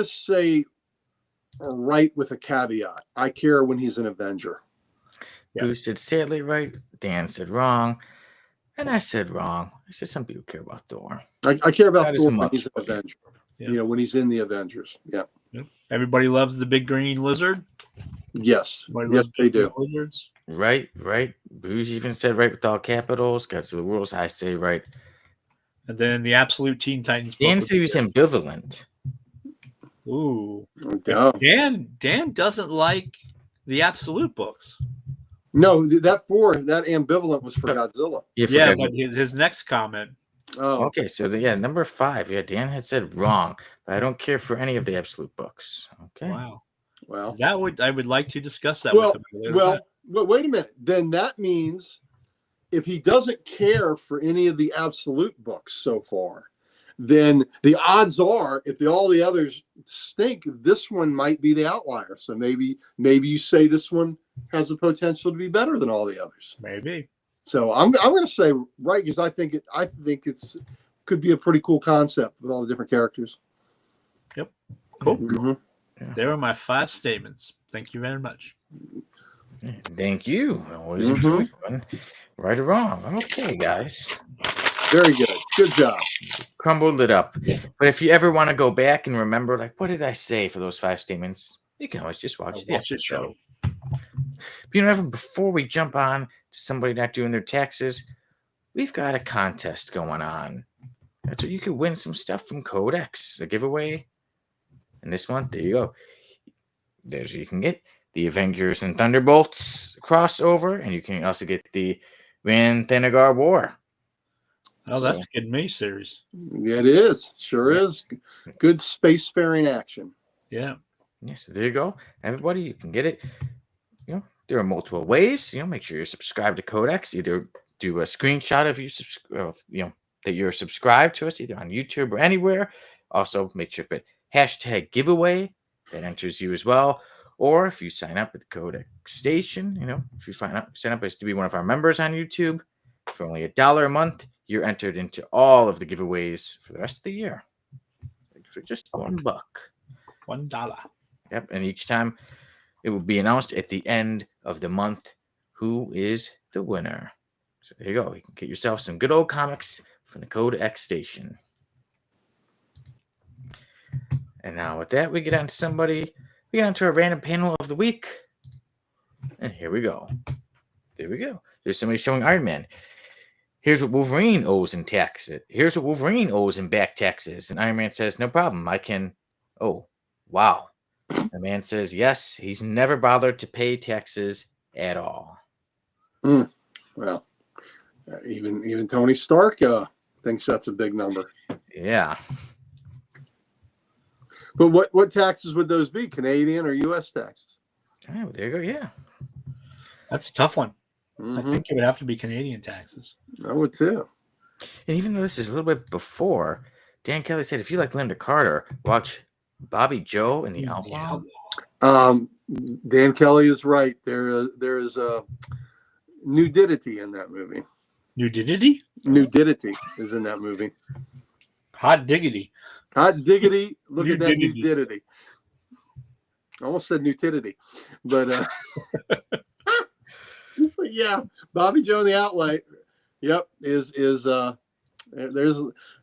say right with a caveat. I care when he's an Avenger. Yeah. Boo said sadly right. Dan said wrong. And I said wrong. I said some people care about Thor. I care about Thor when he's an Avenger. Yeah. You know, when he's in the Avengers. Yeah. Yep. Everybody loves the big green lizard. Yes. Yes, they do. Lizards. Right. Boo's even said right with all capitals. Got to the rules. I say right. And then the Absolute Teen Titans. Dan said he was ambivalent. Ooh. Oh, Dan doesn't like the Absolute books. No, that ambivalent was for Godzilla. Yeah, but his next comment. Oh, okay. So number 5. Yeah, Dan had said wrong, but I don't care for any of the Absolute books. Okay. Wow. Well, I would like to discuss that with him. Well, wait a minute. Then that means if he doesn't care for any of the Absolute books so far, then the odds are, if all the others stink, this one might be the outlier. So maybe you say this one has the potential to be better than all the others. Maybe. So I'm going to say right because I think it's could be a pretty cool concept with all the different characters. Yep. Cool. Mm-hmm. Yeah. There are my 5 statements. Thank you very much. Thank you. Always enjoy one. Right or wrong. Okay, guys. Very good. Good job. Crumbled it up. But if you ever want to go back and remember, like, what did I say for those 5 statements? You can always just watch the episode. But you know, before we jump on to somebody not doing their taxes, we've got a contest going on. That's what you could win some stuff from Codex, a giveaway. And this month, there you go. There's you can get the Avengers and Thunderbolts crossover, and you can also get the Van Thanagar War. Oh, that's a good miniseries. Yeah, it is. Sure is. Good spacefaring action. Yeah. Yes, there you go. Everybody, you can get it. You know, there are multiple ways. You know, make sure you're subscribed to Codex. Either do a screenshot of that you're subscribed to us, either on YouTube or anywhere. Also, make sure to put hashtag giveaway. That enters you as well. Or if you sign up at the Codex Station, if you sign up as to be one of our members on YouTube for only $1 a month, you're entered into all of the giveaways for the rest of the year for just $1. $1. Yep, and each time it will be announced at the end of the month who is the winner. So there you go. You can get yourself some good old comics from the Codex Station. And now with that, we get on to our random panel of the week. And here we go. There we go. There's somebody showing Iron Man. Here's what Wolverine owes in taxes. Here's what Wolverine owes in back taxes. And Iron Man says, no problem. I can. Oh, wow. The man says, yes, he's never bothered to pay taxes at all. Well, even Tony Stark thinks that's a big number. Yeah. But what taxes would those be? Canadian or U.S. taxes? Oh, there you go. Yeah. That's a tough one. Mm-hmm. I think it would have to be Canadian taxes. I would too. And even though this is a little bit before, Dan Kelly said, if you like Linda Carter, watch Bobby Joe and the Outlaw. Dan Kelly is right. There is a nudity in that movie. Nudity? Nudity is in that movie. Hot diggity. Hot diggity. Look at that nudity. I almost said nudity. But yeah, Bobby Joe and the Outlaw. Yep, is there's a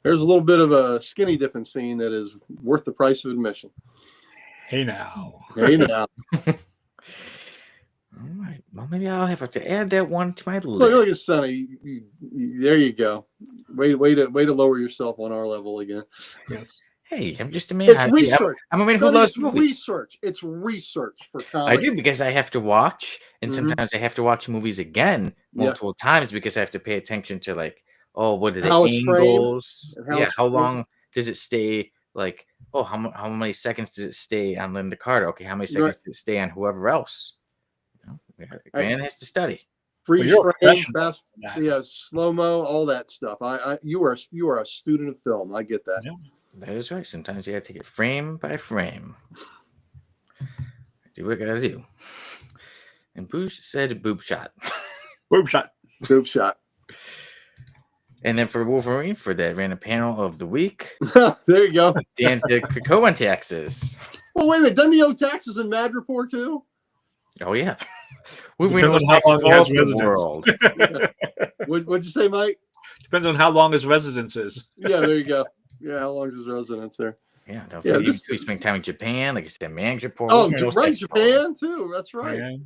little bit of a skinny dipping scene that is worth the price of admission. Hey now. Hey now. All right. Well, maybe I'll have to add that one to my list. Look at Sonny. There you go. Way to lower yourself on our level again. Yes. Hey, I'm just a man. It's research. I'm a man who Sonny, loves it's movies. research. It's research for I comedy. do because I have to watch, and Mhm. sometimes I have to watch movies again multiple times because I have to pay attention to like, oh, what are the How it's framed angles? and how Yeah, it's how framed. long does it stay? Like, oh, how many seconds does it stay on Linda Carter? Okay, how many seconds does it stay on whoever else? You know, man has to study. Freeze you're a frame, professional fast, at that. slow mo, all that stuff. You are a student of film. I get that. Yeah. That is right. Sometimes you got to take it frame by frame. Do what I gotta do. And Bruce said boob shot. Boom shot. Boob shot. And then for Wolverine, for that random panel of the week, There you go. Dan's Cocoa taxes. Well, wait a minute. Doesn't he owe taxes in Madripoor too? Oh yeah. Wolverine Depends owes on how taxes long he all has over the residence. world. What'd you say, Mike? Depends on how long his residence is. Yeah, there you go. Yeah, how long is his residence there? Yeah, don't Yeah, forget, this- we spend time in Japan, like you said, Manjapur. Oh, right, Japan too. That's right. Yeah.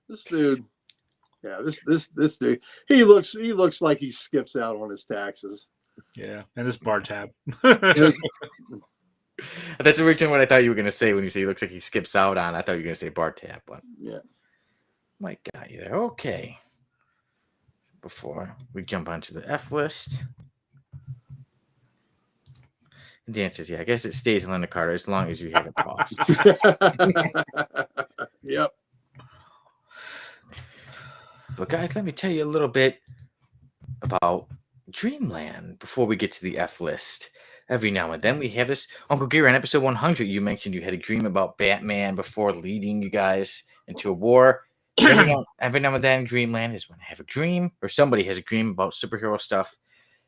This dude. Yeah, this dude. He looks like he skips out on his taxes. Yeah, and his bar tab. That's originally what I thought you were going to say when you say he looks like he skips out on. I thought you were going to say bar tab, but Yeah. Mike got you there. Okay. Before we jump onto the F list. And Dan says, yeah, I guess it stays in Linda Carter as long as you have it paused. Yep. But guys, let me tell you a little bit about Dreamland before we get to the F list. Every now and then we have this. Uncle Gary, on episode 100, you mentioned you had a dream about Batman before leading you guys into a war. Every now and then, Dreamland is when I have a dream or somebody has a dream about superhero stuff.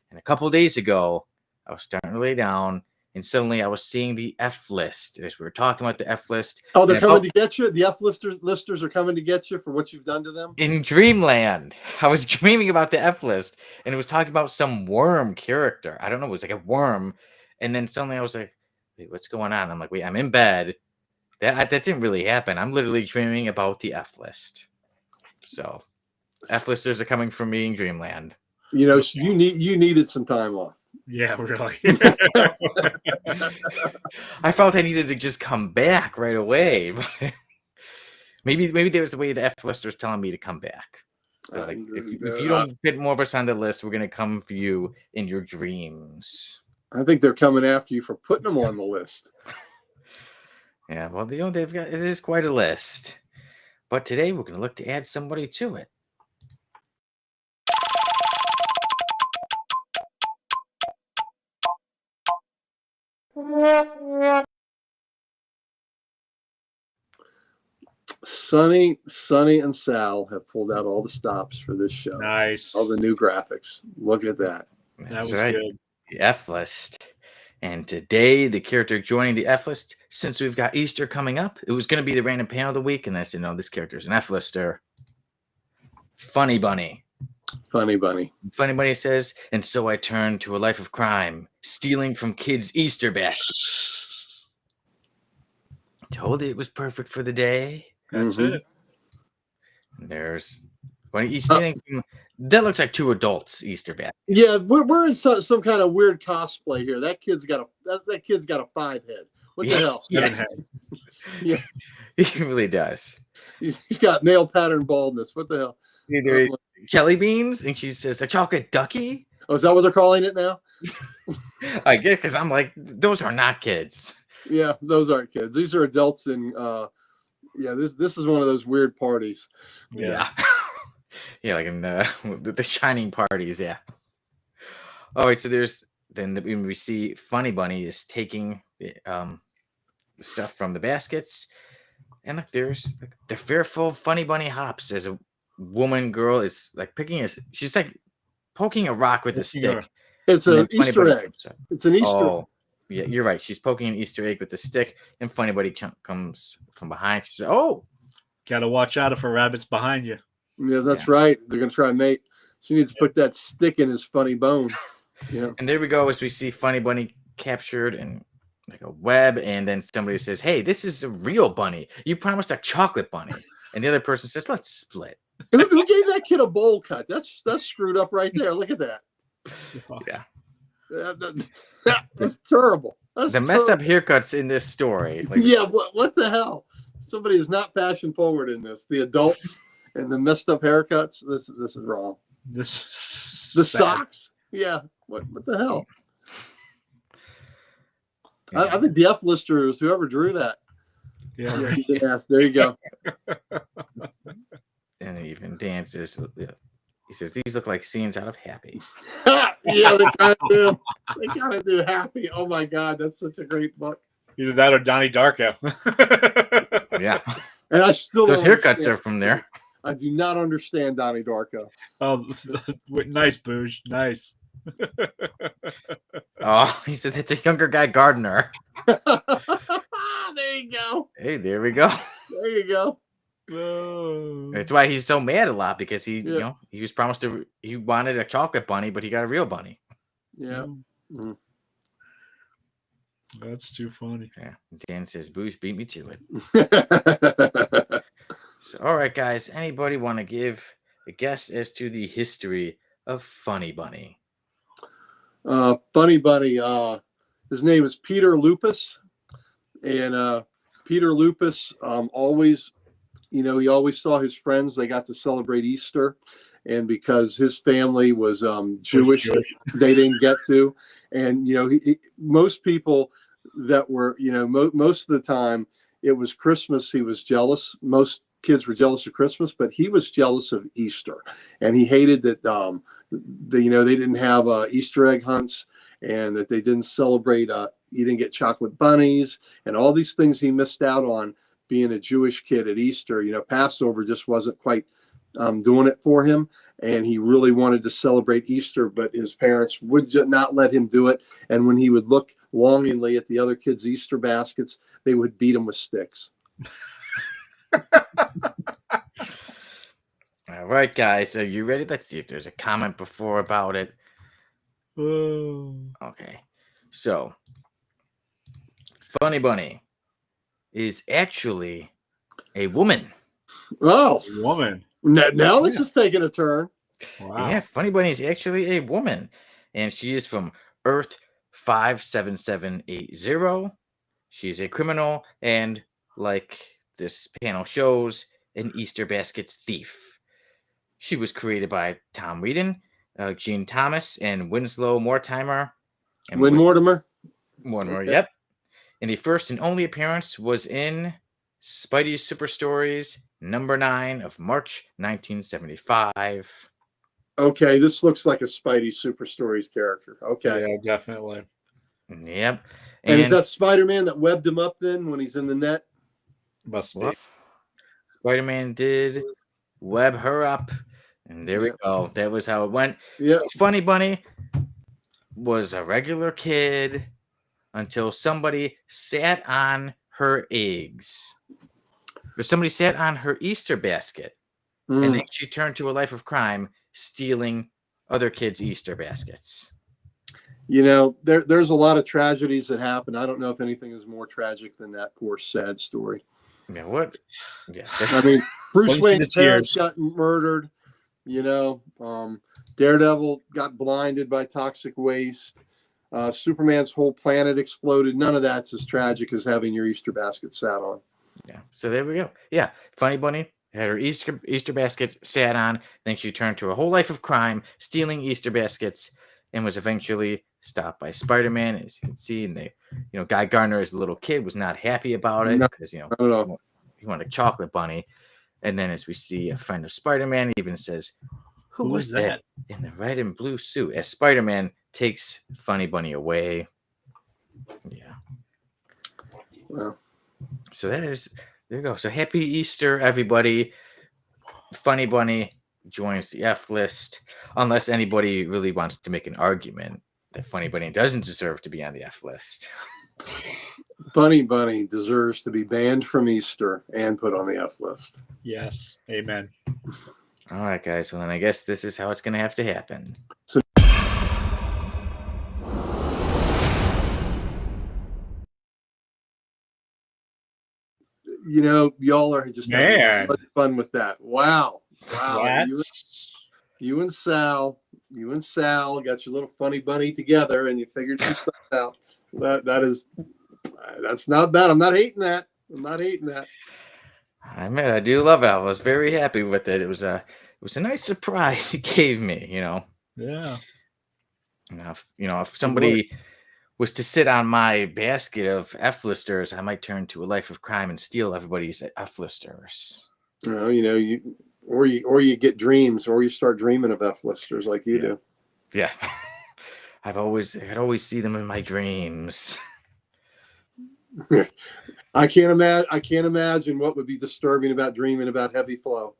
And a couple of days ago, I was starting to lay down, and suddenly I was seeing the F list. As we were talking about the F list. Oh, they're coming to get you? The F listers are coming to get you for what you've done to them? In Dreamland, I was dreaming about the F list, and it was talking about some worm character. I don't know, it was like a worm. And then suddenly I was like, wait, what's going on? I'm like, wait, I'm in bed. That didn't really happen. I'm literally dreaming about the F list. So F listers are coming from me in Dreamland. You know, you needed some time off. Yeah, really. I felt I needed to just come back right away. maybe there was the way the F lister is telling me to come back. So like, if you don't get more of us on the list, we're gonna come for you in your dreams. I think they're coming after you for putting them on the list. Yeah, well, they've got, it is quite a list. But today we're gonna look to add somebody to it. Sonny, and Sal have pulled out all the stops for this show. Nice. All the new graphics. Look at that. That was good. The F list. And today, the character joining the F list, since we've got Easter coming up, it was going to be the random panel of the week. And I said, no, this character is an F lister. Funny Bunny. Funny Bunny. Funny Bunny says, and so I turned to a life of crime, stealing from kids' Easter baskets. Told it was perfect for the day. That's it. And there's when he's stealing from, that looks like two adults Easter baskets. Yeah, we're in some kind of weird cosplay here. That kid's got a 5 head. What the hell? Yes. Yeah, He really does. he's got nail pattern baldness. What the hell? Either jelly beans, and she says a chocolate ducky. Oh, is that what they're calling it now? I get, because I'm like, those are not kids. Yeah, those aren't kids. These are adults in. Yeah, this is one of those weird parties. Yeah. Yeah, like in the Shining parties. Yeah. All right, so when we see Funny Bunny is taking the stuff from the baskets, and look, there's the fearful Funny Bunny hops as a girl is like she's like poking a rock with a stick. It's an Easter egg. It's an Easter egg. Yeah, you're right. She's poking an Easter egg with a stick, and Funny Bunny comes from behind. She says, "Oh, gotta watch out if a rabbit's behind you." Yeah, that's right. They're gonna try and mate. She needs to put that stick in his funny bone. Yeah. And there we go. As we see Funny Bunny captured in like a web, and then somebody says, "Hey, this is a real bunny. You promised a chocolate bunny." And the other person says, "Let's split." Who gave that kid a bowl cut? That's screwed up right there. Look at that. Yeah. That's terrible. That's The messed up terrible. haircuts in this story. Like, Yeah, what the hell? Somebody is not fashion forward in this. The adults and the messed up haircuts. This is wrong. This The sad. socks. Yeah. What the hell? yeah. I think the F listers, whoever drew that. Yeah. Yeah, he's an F. There you go. And even Dan says, he says, these look like scenes out of Happy. Yeah, they kind of do. They kind of do. Happy. Oh my God, that's such a great book. Either that or Donnie Darko. Yeah. And I still Those don't haircuts understand. are from there. I do not understand Donnie Darko. Oh, nice, Booge. Nice. Oh, he said that's a younger guy gardener. There you go. Hey, there we go. There you go. Oh. That's why he's so mad a lot, because he, Yeah. you know, he was promised he wanted a chocolate bunny, but he got a real bunny. Yeah. Mm. That's too funny. Yeah. Dan says, Boosh beat me to it. So, all right, guys. Anybody want to give a guess as to the history of Funny Bunny? Funny Bunny. His name is Peter Lupus, and Peter Lupus always, he always saw his friends. They got to celebrate Easter, and because his family was Jewish, they didn't get to. And most people that were, most of the time it was Christmas. He was jealous. Most kids were jealous of Christmas, but he was jealous of Easter, and he hated that they didn't have Easter egg hunts, and that they didn't celebrate. He didn't get chocolate bunnies and all these things he missed out on being a Jewish kid at Easter. Passover just wasn't quite doing it for him, and he really wanted to celebrate Easter, but his parents would not let him do it. And when he would look longingly at the other kids' Easter baskets, they would beat him with sticks. All right, guys. Are you ready? Let's see if there's a comment before about it. Oh. Okay. So, Funny Bunny is actually a woman. Oh, Woman. now this is taking a turn. Wow. Yeah, Funny Bunny is actually a woman, and she is from Earth 57780. She's a criminal, and like this panel shows, an Easter baskets thief. She was created by Tom Whedon, Gene Thomas, and Winslow Mortimer. And Mortimer. Mortimer, Okay. yep. And the first and only appearance was in Spidey's Super Stories #9 of March 1975. Okay, this looks like a Spidey Super Stories character. Okay. Yeah, definitely. Yep. And is that Spider-Man that webbed him up then when he's in the net? Must be. Well, Spider-Man did web her up, and there we go. That was how it went. Yeah. So Funny Bunny was a regular kid until somebody sat on her eggs. Or somebody sat on her Easter basket, and then she turned to a life of crime, stealing other kids' Easter baskets. There's a lot of tragedies that happen. I don't know if anything is more tragic than that poor sad story. Yeah, what? Yeah. I mean, Bruce Pointing Wayne's to the parents tears. got murdered. Daredevil got blinded by toxic waste. Superman's whole planet exploded. None of that's as tragic as having your Easter basket sat on. Yeah. So there we go. Yeah. Funny Bunny had her Easter basket sat on. Then she turned to a whole life of crime, stealing Easter baskets, and was eventually stopped by Spider-Man. As you can see, and Guy Gardner as a little kid was not happy about it because No. he wanted a chocolate bunny. And then as we see a friend of Spider-Man even says, Who was that in the red and blue suit? As Spider-Man takes Funny Bunny away. Yeah. Wow. So there you go. So happy Easter, everybody. Funny Bunny joins the F list, unless anybody really wants to make an argument that Funny Bunny doesn't deserve to be on the F list. Funny Bunny deserves to be banned from Easter and put on the F list. Yes. Amen. All right, guys. Well, then I guess this is how it's going to have to happen. So, y'all are just having fun with that. Wow. You and Sal got your little Funny Bunny together, and you figured some stuff out. That's not bad. I'm not hating that. I admit I do love it. I was very happy with it. It was a nice surprise he gave me. Yeah. If somebody was to sit on my basket of F-listers, I might turn to a life of crime and steal everybody's F-listers. Or you get dreams, or you start dreaming of F-listers like you do. Yeah. I could always see them in my dreams. I can't imagine what would be disturbing about dreaming about heavy flow.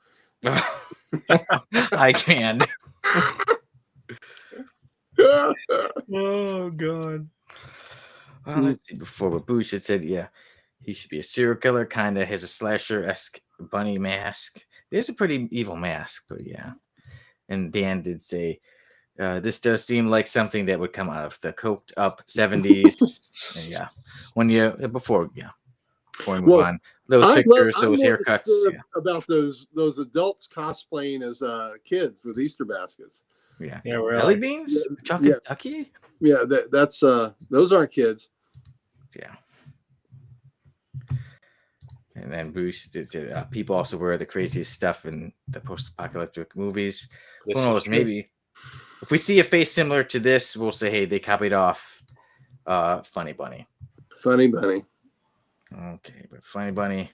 I can. Oh God. Let's see. Before what Bush had said, he should be a serial killer. Kind of has a slasher-esque bunny mask. It is a pretty evil mask, but yeah. And Dan did say, this does seem like something that would come out of the coked up 70s. Before we move on. Those pictures, those haircuts. About those adults cosplaying as kids with Easter baskets. Yeah. Really. Jelly beans? Chocolate ducky? Yeah, that's those aren't kids. Yeah. And then Bruce did people also wear the craziest stuff in the post-apocalyptic movies. Who knows? Maybe if we see a face similar to this, we'll say, hey, they copied off Funny Bunny. Funny Bunny. Okay, but Funny Bunny,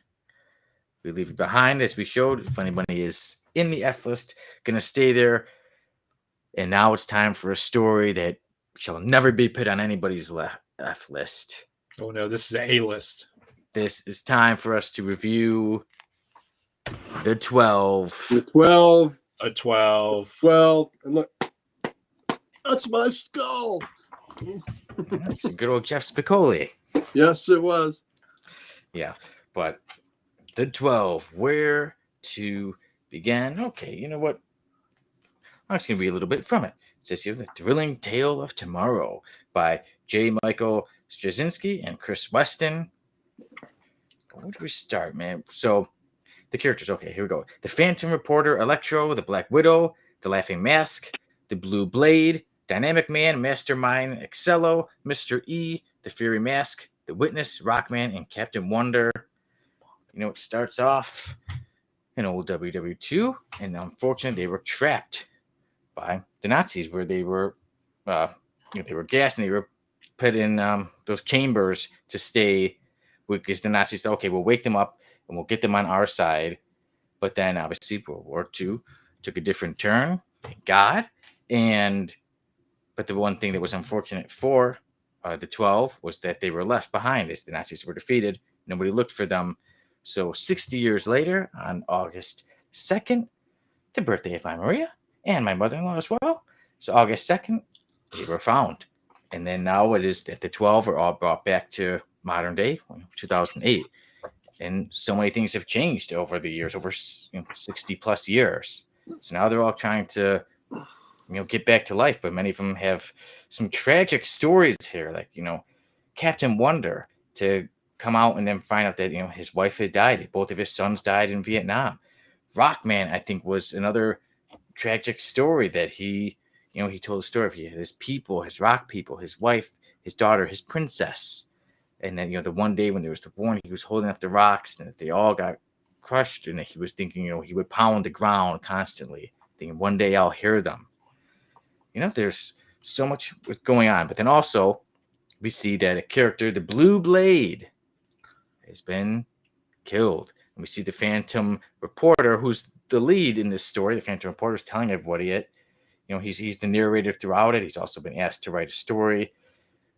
we leave it behind as we showed. Funny Bunny is in the F list, gonna stay there. And now it's time for a story that shall never be put on anybody's F list. Oh no, this is A list. This is time for us to review the 12. The 12. A 12. 12. And look, that's my skull. It's a good old Jeff Spicoli. Yes, it was. Yeah, but the 12, where to begin? Okay, you know what? I'm just going to read a little bit from it. It says here, The Thrilling Tale of Tomorrow by J. Michael Straczynski and Chris Weston. Where do we start, man? So, the characters. Okay, here we go. The Phantom Reporter, Electro, the Black Widow, the Laughing Mask, the Blue Blade, Dynamic Man, Mastermind, Excello, Mr. E, the Fury Mask, the Witness, Rockman, and Captain Wonder. It starts off in old WW2, and unfortunately, they were trapped by the Nazis, where they were, they were gassed and they were put in those chambers to stay. Because the Nazis said, okay, we'll wake them up and we'll get them on our side. But then, obviously, World War II took a different turn, thank God. But the one thing that was unfortunate for the 12 was that they were left behind as the Nazis were defeated. Nobody looked for them. So 60 years later, on August 2nd, the birthday of my Maria and my mother-in-law as well. So August 2nd, they were found. And then now it is that the 12 are all brought back to modern day, 2008. And so many things have changed over the years, over 60 plus years. So now they're all trying to, get back to life. But many of them have some tragic stories here, like, Captain Wonder, to come out and then find out that, his wife had died. Both of his sons died in Vietnam. Rockman, I think, was another tragic story that he told a story of his people, his rock people, his wife, his daughter, his princess. And then, the one day when there was the war, he was holding up the rocks and they all got crushed. And he was thinking, he would pound the ground constantly, thinking one day I'll hear them. There's so much going on. But then also we see that a character, the Blue Blade, has been killed. And we see the Phantom Reporter, who's the lead in this story. The Phantom Reporter is telling everybody it. He's the narrator throughout it. He's also been asked to write a story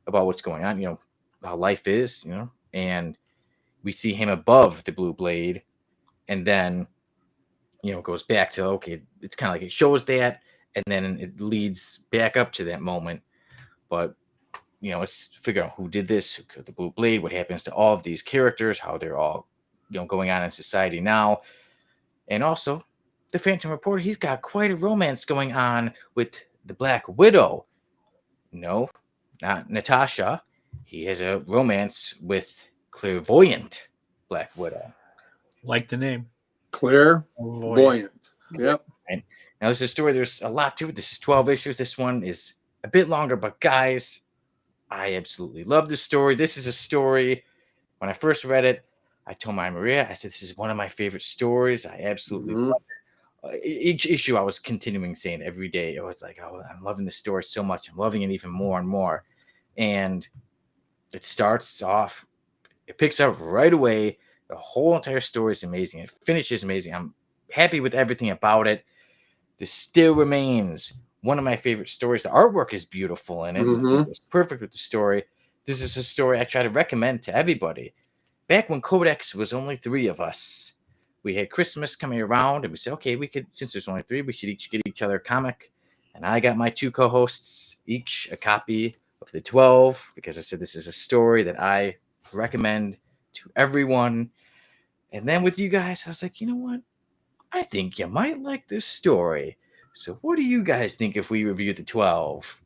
about what's going on, how life is, and we see him above the Blue Blade, and then, it goes back to, okay, it's kind of like it shows that, and then it leads back up to that moment, but, it's figuring out who did this, who killed the Blue Blade, what happens to all of these characters, how they're all, going on in society now, and also, the Phantom Reporter, he's got quite a romance going on with the Black Widow. No, not Natasha. He has a romance with Clairvoyant Black Widow. Like the name. Clairvoyant. Yep. Right. Now, this is a story. There's a lot to it. This is 12 issues. This one is a bit longer, but guys, I absolutely love this story. This is a story, when I first read it, I told my Maria, I said, this is one of my favorite stories. I absolutely Mhm. love it. Each issue I was continuing saying every day. I was like, oh, I'm loving this story so much. I'm loving it even more and more. And it starts off, it picks up right away. The whole entire story is amazing. It finishes amazing. I'm happy with everything about it. This still remains one of my favorite stories. The artwork is beautiful in it, and I think Mhm. it was perfect with the story. This is a story I try to recommend to everybody. Back when Codex was only 3 of us, we had Christmas coming around, and we said, okay, we could, since there's only 3, we should each get each other a comic. And I got my 2 co-hosts each a copy of the 12 because I said this is a story that I recommend to everyone. And then with you guys, I was like, you know what? I think you might like this story. So what do you guys think if we review the 12?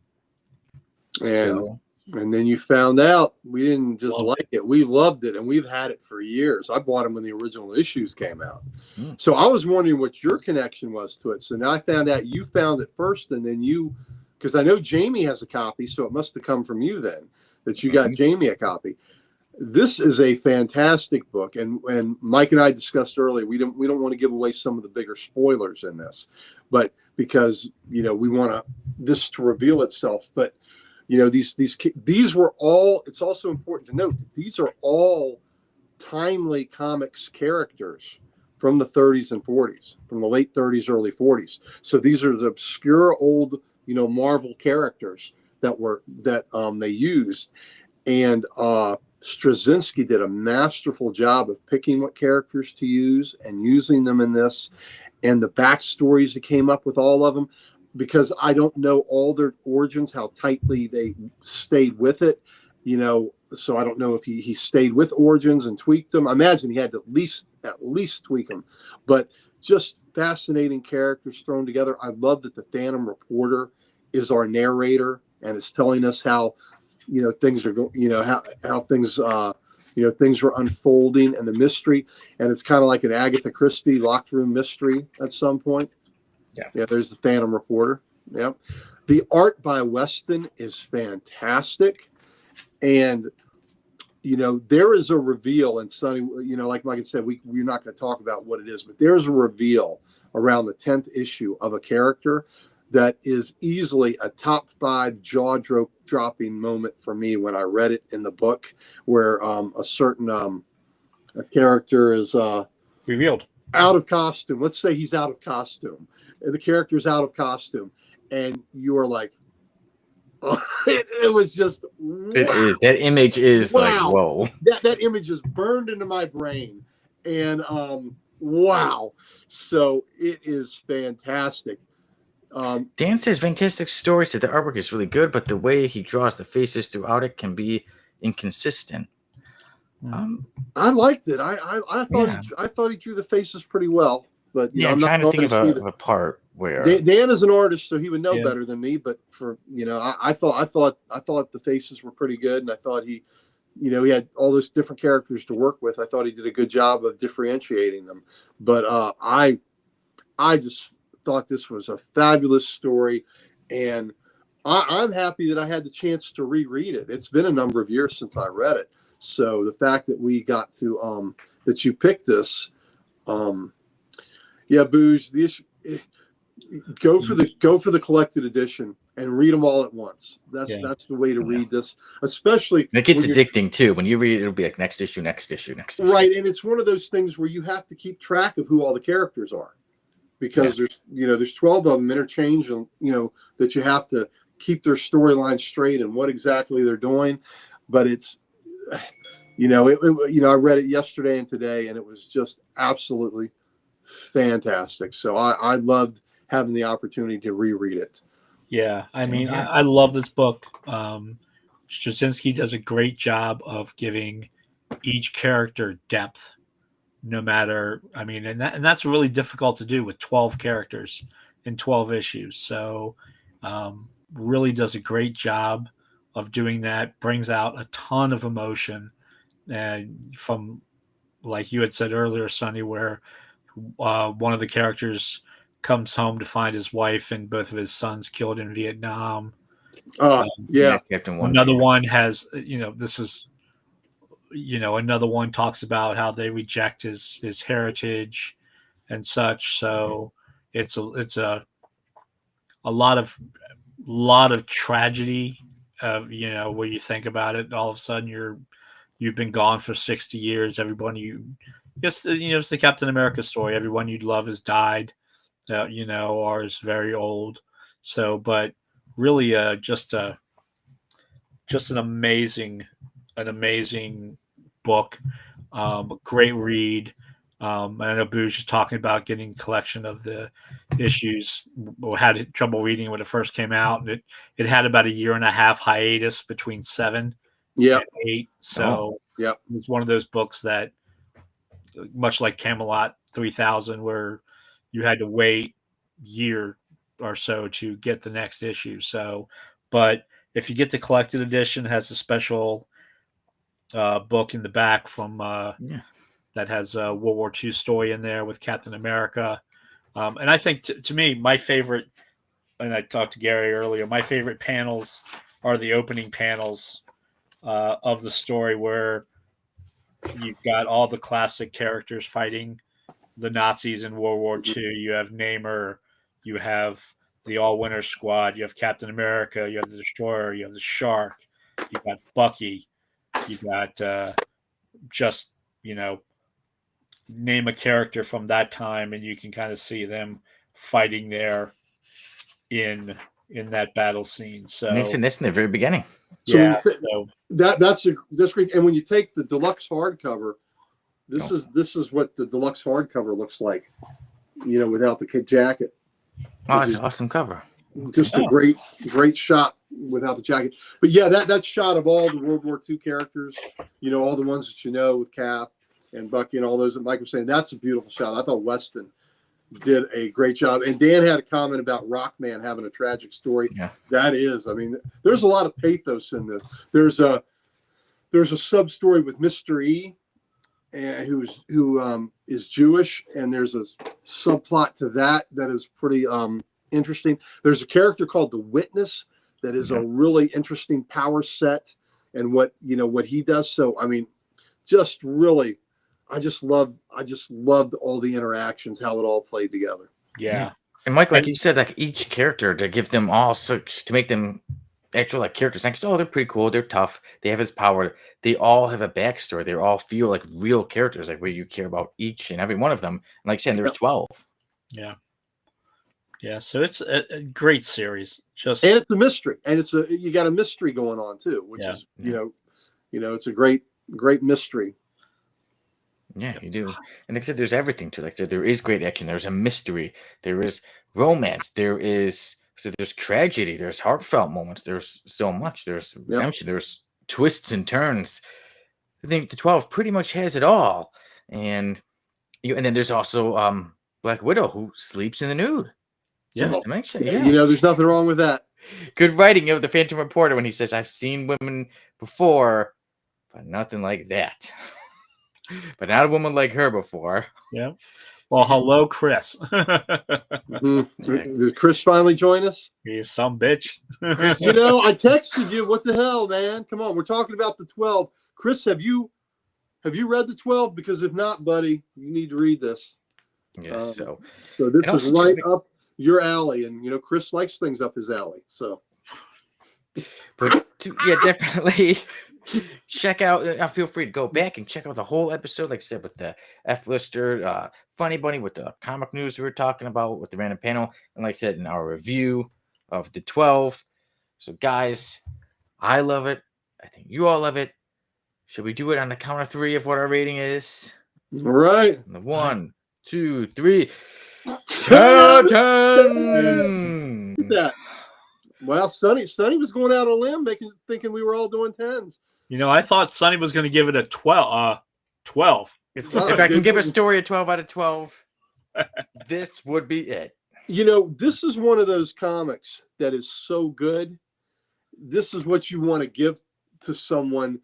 And So and then you found out we didn't just Loved like it. We loved it, and we've had it for years. I bought them when the original issues came out. Hmm. So I was wondering what your connection was to it. So now I found out you found it first, and then you, because I know Jamie has a copy, so it must have come from you then that you got Mhm. Jamie a copy. This is a fantastic book, and Mike and I discussed earlier, we don't want to give away some of the bigger spoilers in this, but because we want this to reveal itself. But these were all. It's also important to note that these are all timely comics characters from the 30s and 40s, from the late 30s, early 40s. So these are the obscure old Marvel characters that they used, and Straczynski did a masterful job of picking what characters to use and using them in this, and the backstories that came up with all of them, because I don't know all their origins, how tightly they stayed with it, so I don't know if he stayed with origins and tweaked them. I imagine he had to at least tweak them, but just fascinating characters thrown together. I love that the Phantom Reporter is our narrator and is telling us how things are going, how things things are unfolding and the mystery, and it's kind of like an Agatha Christie locked room mystery at some point. Yeah. Yeah, there's the Phantom Reporter. Yeah, the art by Weston is fantastic, and there is a reveal, and Sonny, like Mike said, we're not going to talk about what it is, but there's a reveal around the 10th issue of a character that is easily a top 5 jaw-dropping moment for me when I read it in the book, where a certain a character is revealed. out of costume. Let's say he's out of costume, and the character's out of costume, and you are like, it was just It is. That image is like, wow. whoa. That image is burned into my brain, and wow. So it is fantastic. Dan says fantastic stories. So the artwork is really good, but the way he draws the faces throughout it can be inconsistent. I liked it. I thought Yeah. I thought he drew the faces pretty well, but Yeah, I'm I'm not trying an to think artist of a part where Dan is an artist, so he would know Yeah. better than me. But for I thought the faces were pretty good, and I thought he had all those different characters to work with. I thought he did a good job of differentiating them. But I just thought this was a fabulous story, and I'm happy that I had the chance to reread it. It's been a number of years since I read it, so the fact that we got to that you picked this, yeah, Booze, the issue, go for the collected edition and read them all at once. That's the way to read this, especially it gets addicting too. When you read it, it'll be like next issue, next issue, next issue. Right, and it's one of those things where you have to keep track of who all the characters are, because there's 12 of them interchange, and that you have to keep their storyline straight and what exactly they're doing. But it's I read it yesterday and today, and it was just absolutely fantastic. So I loved having the opportunity to reread it. Yeah, I mean, I love this book. Straczynski does a great job of giving each character depth, no matter. I mean, and that's really difficult to do with 12 characters in 12 issues. So, really does a great job of doing that. Brings out a ton of emotion, and from, like you had said earlier, Sonny, where one of the characters comes home to find his wife and both of his sons killed in Vietnam. Yeah. Captain Wonder. Another one has, this is, another one talks about how they reject his heritage and such. So it's a lot of tragedy of, where you think about it, all of a sudden you've been gone for 60 years. Everyone it's the Captain America story. Everyone you love has died, or is very old. So, but really, just an amazing book, a great read. I know Boo's just talking about getting a collection of the issues. Had trouble reading when it first came out. It had about 1.5 year hiatus between 7 and 8. So yeah, it's one of those books that, much like Camelot 3000, where you had to wait year or so to get the next issue. So, but if you get the collected edition, it has a special book in the back from that has a World War II story in there with Captain America. And I think to me, my favorite, and I talked to Gary earlier, my favorite panels are the opening panels of the story, where you've got all the classic characters fighting the Nazis in World War II. You have Namor, you have the All-Winter Squad, you have Captain America, you have the Destroyer, you have the Shark, you got Bucky, you got just, name a character from that time, and you can kind of see them fighting there in that battle scene. So that's in the very beginning. So that's great. And when you take the deluxe hardcover, this is what the deluxe hardcover looks like, without the jacket. Oh, it's an awesome cover. Just a great shot without the jacket. But yeah, that shot of all the World War II characters, all the ones that with Cap and Bucky and all those that Mike was saying, that's a beautiful shot. I thought Weston did a great job. And Dan had a comment about Rockman having a tragic story. Yeah. That is, there's a lot of pathos in this. There's a sub story with Mr. E, who is Jewish, and there's a subplot to that is pretty interesting. There's a character called the Witness that is a really interesting power set, and what he does. So just really, I just loved all the interactions, how it all played together. Yeah. And Mike, like you said, like each character, to give them all such, to make them actual like characters. Like, oh, they're pretty cool, they're tough, they have his power. They all have a backstory. They all feel like real characters, like where you care about each and every one of them. And like I said, there's 12. Yeah. Yeah. So it's a great series. And it's a mystery, and you got a mystery going on too, which is it's a great mystery. Yeah, you do. And like I said, there's everything to it. Like I said, there is great action. There's a mystery. There is romance. There's tragedy. There's heartfelt moments. There's so much. There's redemption. There's twists and turns. I think the 12 pretty much has it all. And then there's also Black Widow, who sleeps in the nude. Yeah. Just to mention. Yeah. There's nothing wrong with that. Good writing of the Phantom Reporter when he says, "I've seen women before, but nothing like that." But not a woman like her before. Yeah. Well, hello, Chris. Did Chris finally join us? He's some bitch. Chris, I texted you. What the hell, man? Come on, we're talking about the 12. Chris, have you read the 12? Because if not, buddy, you need to read this. Yes. So this is right up your alley, and Chris likes things up his alley. So, but definitely. Check out. Feel free to go back and check out the whole episode, like I said, with the F-lister, Funny Bunny, with the comic news we were talking about, with the random panel, and like I said, in our review of the 12. So, guys, I love it. I think you all love it. Should we do it on the count of 3 of what our rating is? All right. 1, 2, 3. 10. Look at that. Well, Sonny was going out on a limb, thinking we were all doing 10s. I thought Sonny was going to give it a 12. 12. If I can give a story a 12 out of 12, this would be it. This is one of those comics that is so good. This is what you want to give to someone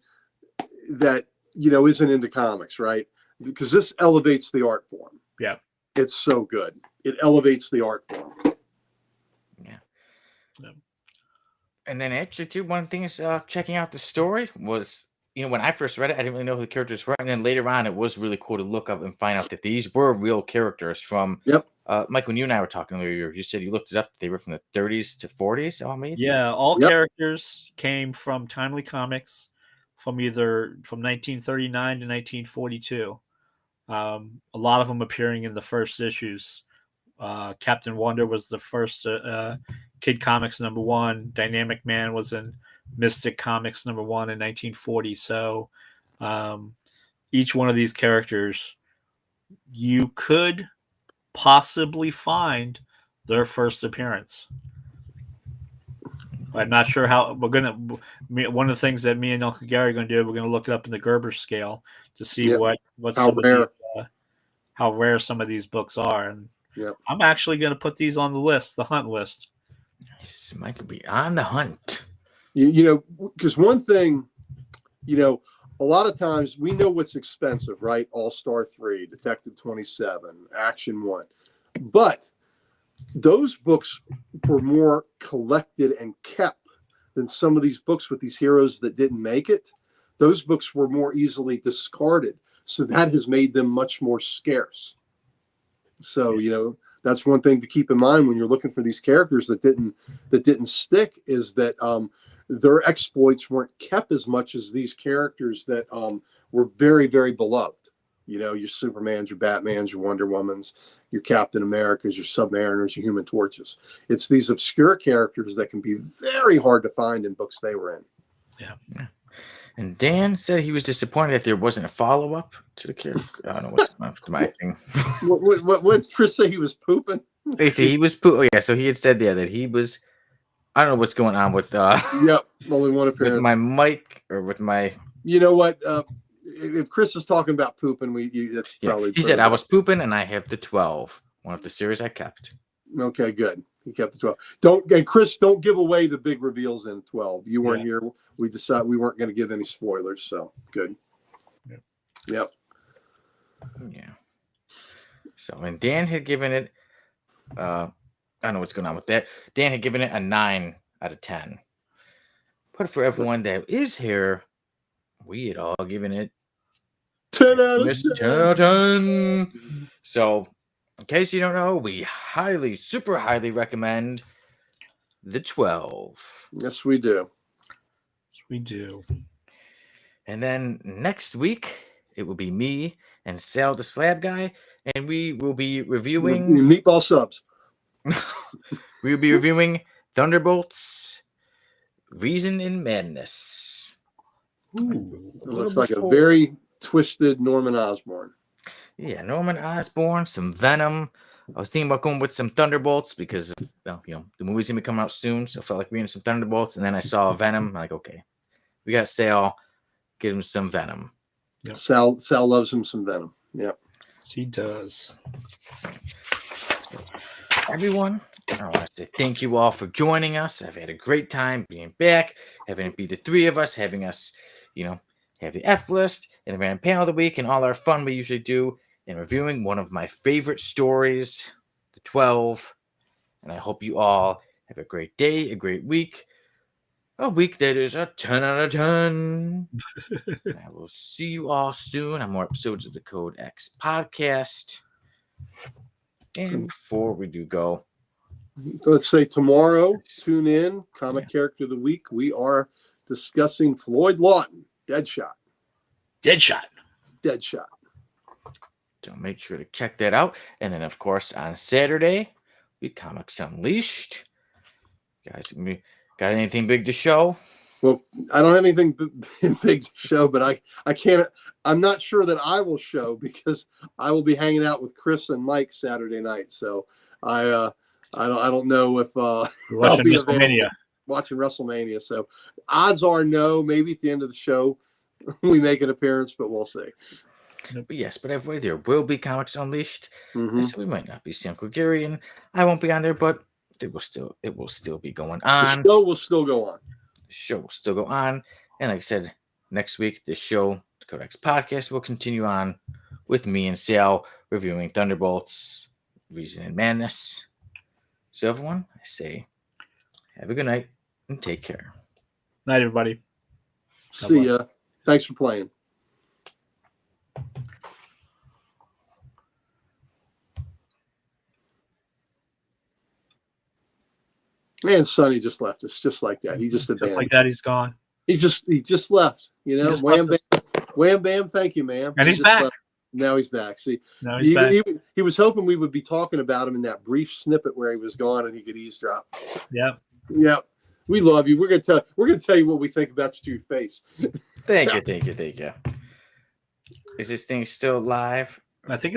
that, isn't into comics, right? Because this elevates the art form. Yeah. It's so good. It elevates the art form. Yeah. And then actually, too, one thing is checking out the story was, when I first read it, I didn't really know who the characters were. And then later on, it was really cool to look up and find out that these were real characters from, Yep. Mike, when you and I were talking earlier, you said you looked it up. They were from the 30s to 40s, all made? Yeah, all Yep. characters came from Timely Comics from 1939 to 1942. A lot of them appearing in the first issues. Captain Wonder was the first Kid Comics #1. Dynamic Man was in Mystic Comics #1 in 1940. So each one of these characters, you could possibly find their first appearance. I'm not sure how we're gonna. One of the things that me and Uncle Gary are gonna do, we're gonna look it up in the Gerber scale to see Yep. what's How rare. how rare some of these books are. And Yep. I'm actually gonna put these on the list, the hunt list. Nice. Mike could be on the hunt. Because one thing, a lot of times we know what's expensive, right? All-Star 3, Detective 27, Action 1. But those books were more collected and kept than some of these books with these heroes that didn't make it. Those books were more easily discarded. So that has made them much more scarce. So, that's one thing to keep in mind when you're looking for these characters that didn't stick, is that their exploits weren't kept as much as these characters that were very, very beloved. Your Supermans, your Batmans, your Wonder Womans, your Captain Americas, your Submariners, your Human Torches. It's these obscure characters that can be very hard to find in books they were in. Yeah. And Dan said he was disappointed that there wasn't a follow-up to the character. I don't know what's my thing. What did Chris say? He was pooping? He was pooping. Oh, yeah, so he had said that he was. I don't know what's going on with Yep, only one appearance. with my mic or with my. You know what? If Chris is talking about pooping, that's probably. He said I was pooping, and I have the 12, one of the series I kept. Okay, good. He kept the 12. Chris, don't give away the big reveals in 12. You weren't here. We decided we weren't going to give any spoilers, so good. Yep. Yeah. So, and Dan had given it. I don't know what's going on with that. Dan had given it a 9 out of 10. But for everyone that is here, we had all given it 10 out of 10 out of 10. So, in case you don't know, we super highly recommend the 12. Yes, we do. We do. And then next week, it will be me and Sal the Slab Guy, and we will be reviewing Meatball Subs. We will be reviewing Thunderbolts, Reason and Madness. Ooh, It looks like a very twisted Norman Osborn. Yeah, Norman Osborn, some Venom. I was thinking about going with some Thunderbolts because, the movie's going to be coming out soon, so I felt like reading some Thunderbolts, and then I saw Venom. I'm like, okay, we got Sal. Get him some Venom. Yep. Sal loves him some Venom. Yep. Yes, he does. Everyone, I want to say thank you all for joining us. I've had a great time being back, having it be the three of us, having us, have the F list and the random panel of the week and all our fun we usually do, and reviewing one of my favorite stories, the 12. And I hope you all have a great day, a great week, a week that is a 10 out of 10. And I will see you all soon on more episodes of the Code X podcast. And before we do go, let's say tomorrow, tune in, Comic Character of the Week. We are discussing Floyd Lawton, Deadshot. So make sure to check that out. And then, of course, on Saturday, we Comics Unleashed. Guys, got anything big to show? Well, I don't have anything big to show, but I can't. I'm not sure that I will show because I will be hanging out with Chris and Mike Saturday night. So I don't know if watching WrestleMania. Watching WrestleMania. So odds are no. Maybe at the end of the show we make an appearance, but we'll see. But yes, but everybody, there will be Comics Unleashed. Mm-hmm. So we might not be seeing Uncle Gary, and I won't be on there, but it will still be going on. The show will still go on. The show will still go on. And like I said, next week, the show, the Codex Podcast, will continue on with me and Sal reviewing Thunderbolts, Reason and Madness. So everyone, I say, have a good night. And take care. Night, everybody. See ya. Thanks for playing. And Sonny just left us, just like that. He just abandoned. Like that, he's gone. He just left. You know, wham bam, wham bam. Thank you, ma'am. And he's back. Left. Now he's back. See, now he's back. He was hoping we would be talking about him in that brief snippet where he was gone and he could eavesdrop. Yeah. Yeah. We love you. We're gonna tell you what we think about you to your face. Thank you. Is this thing still live? I think it's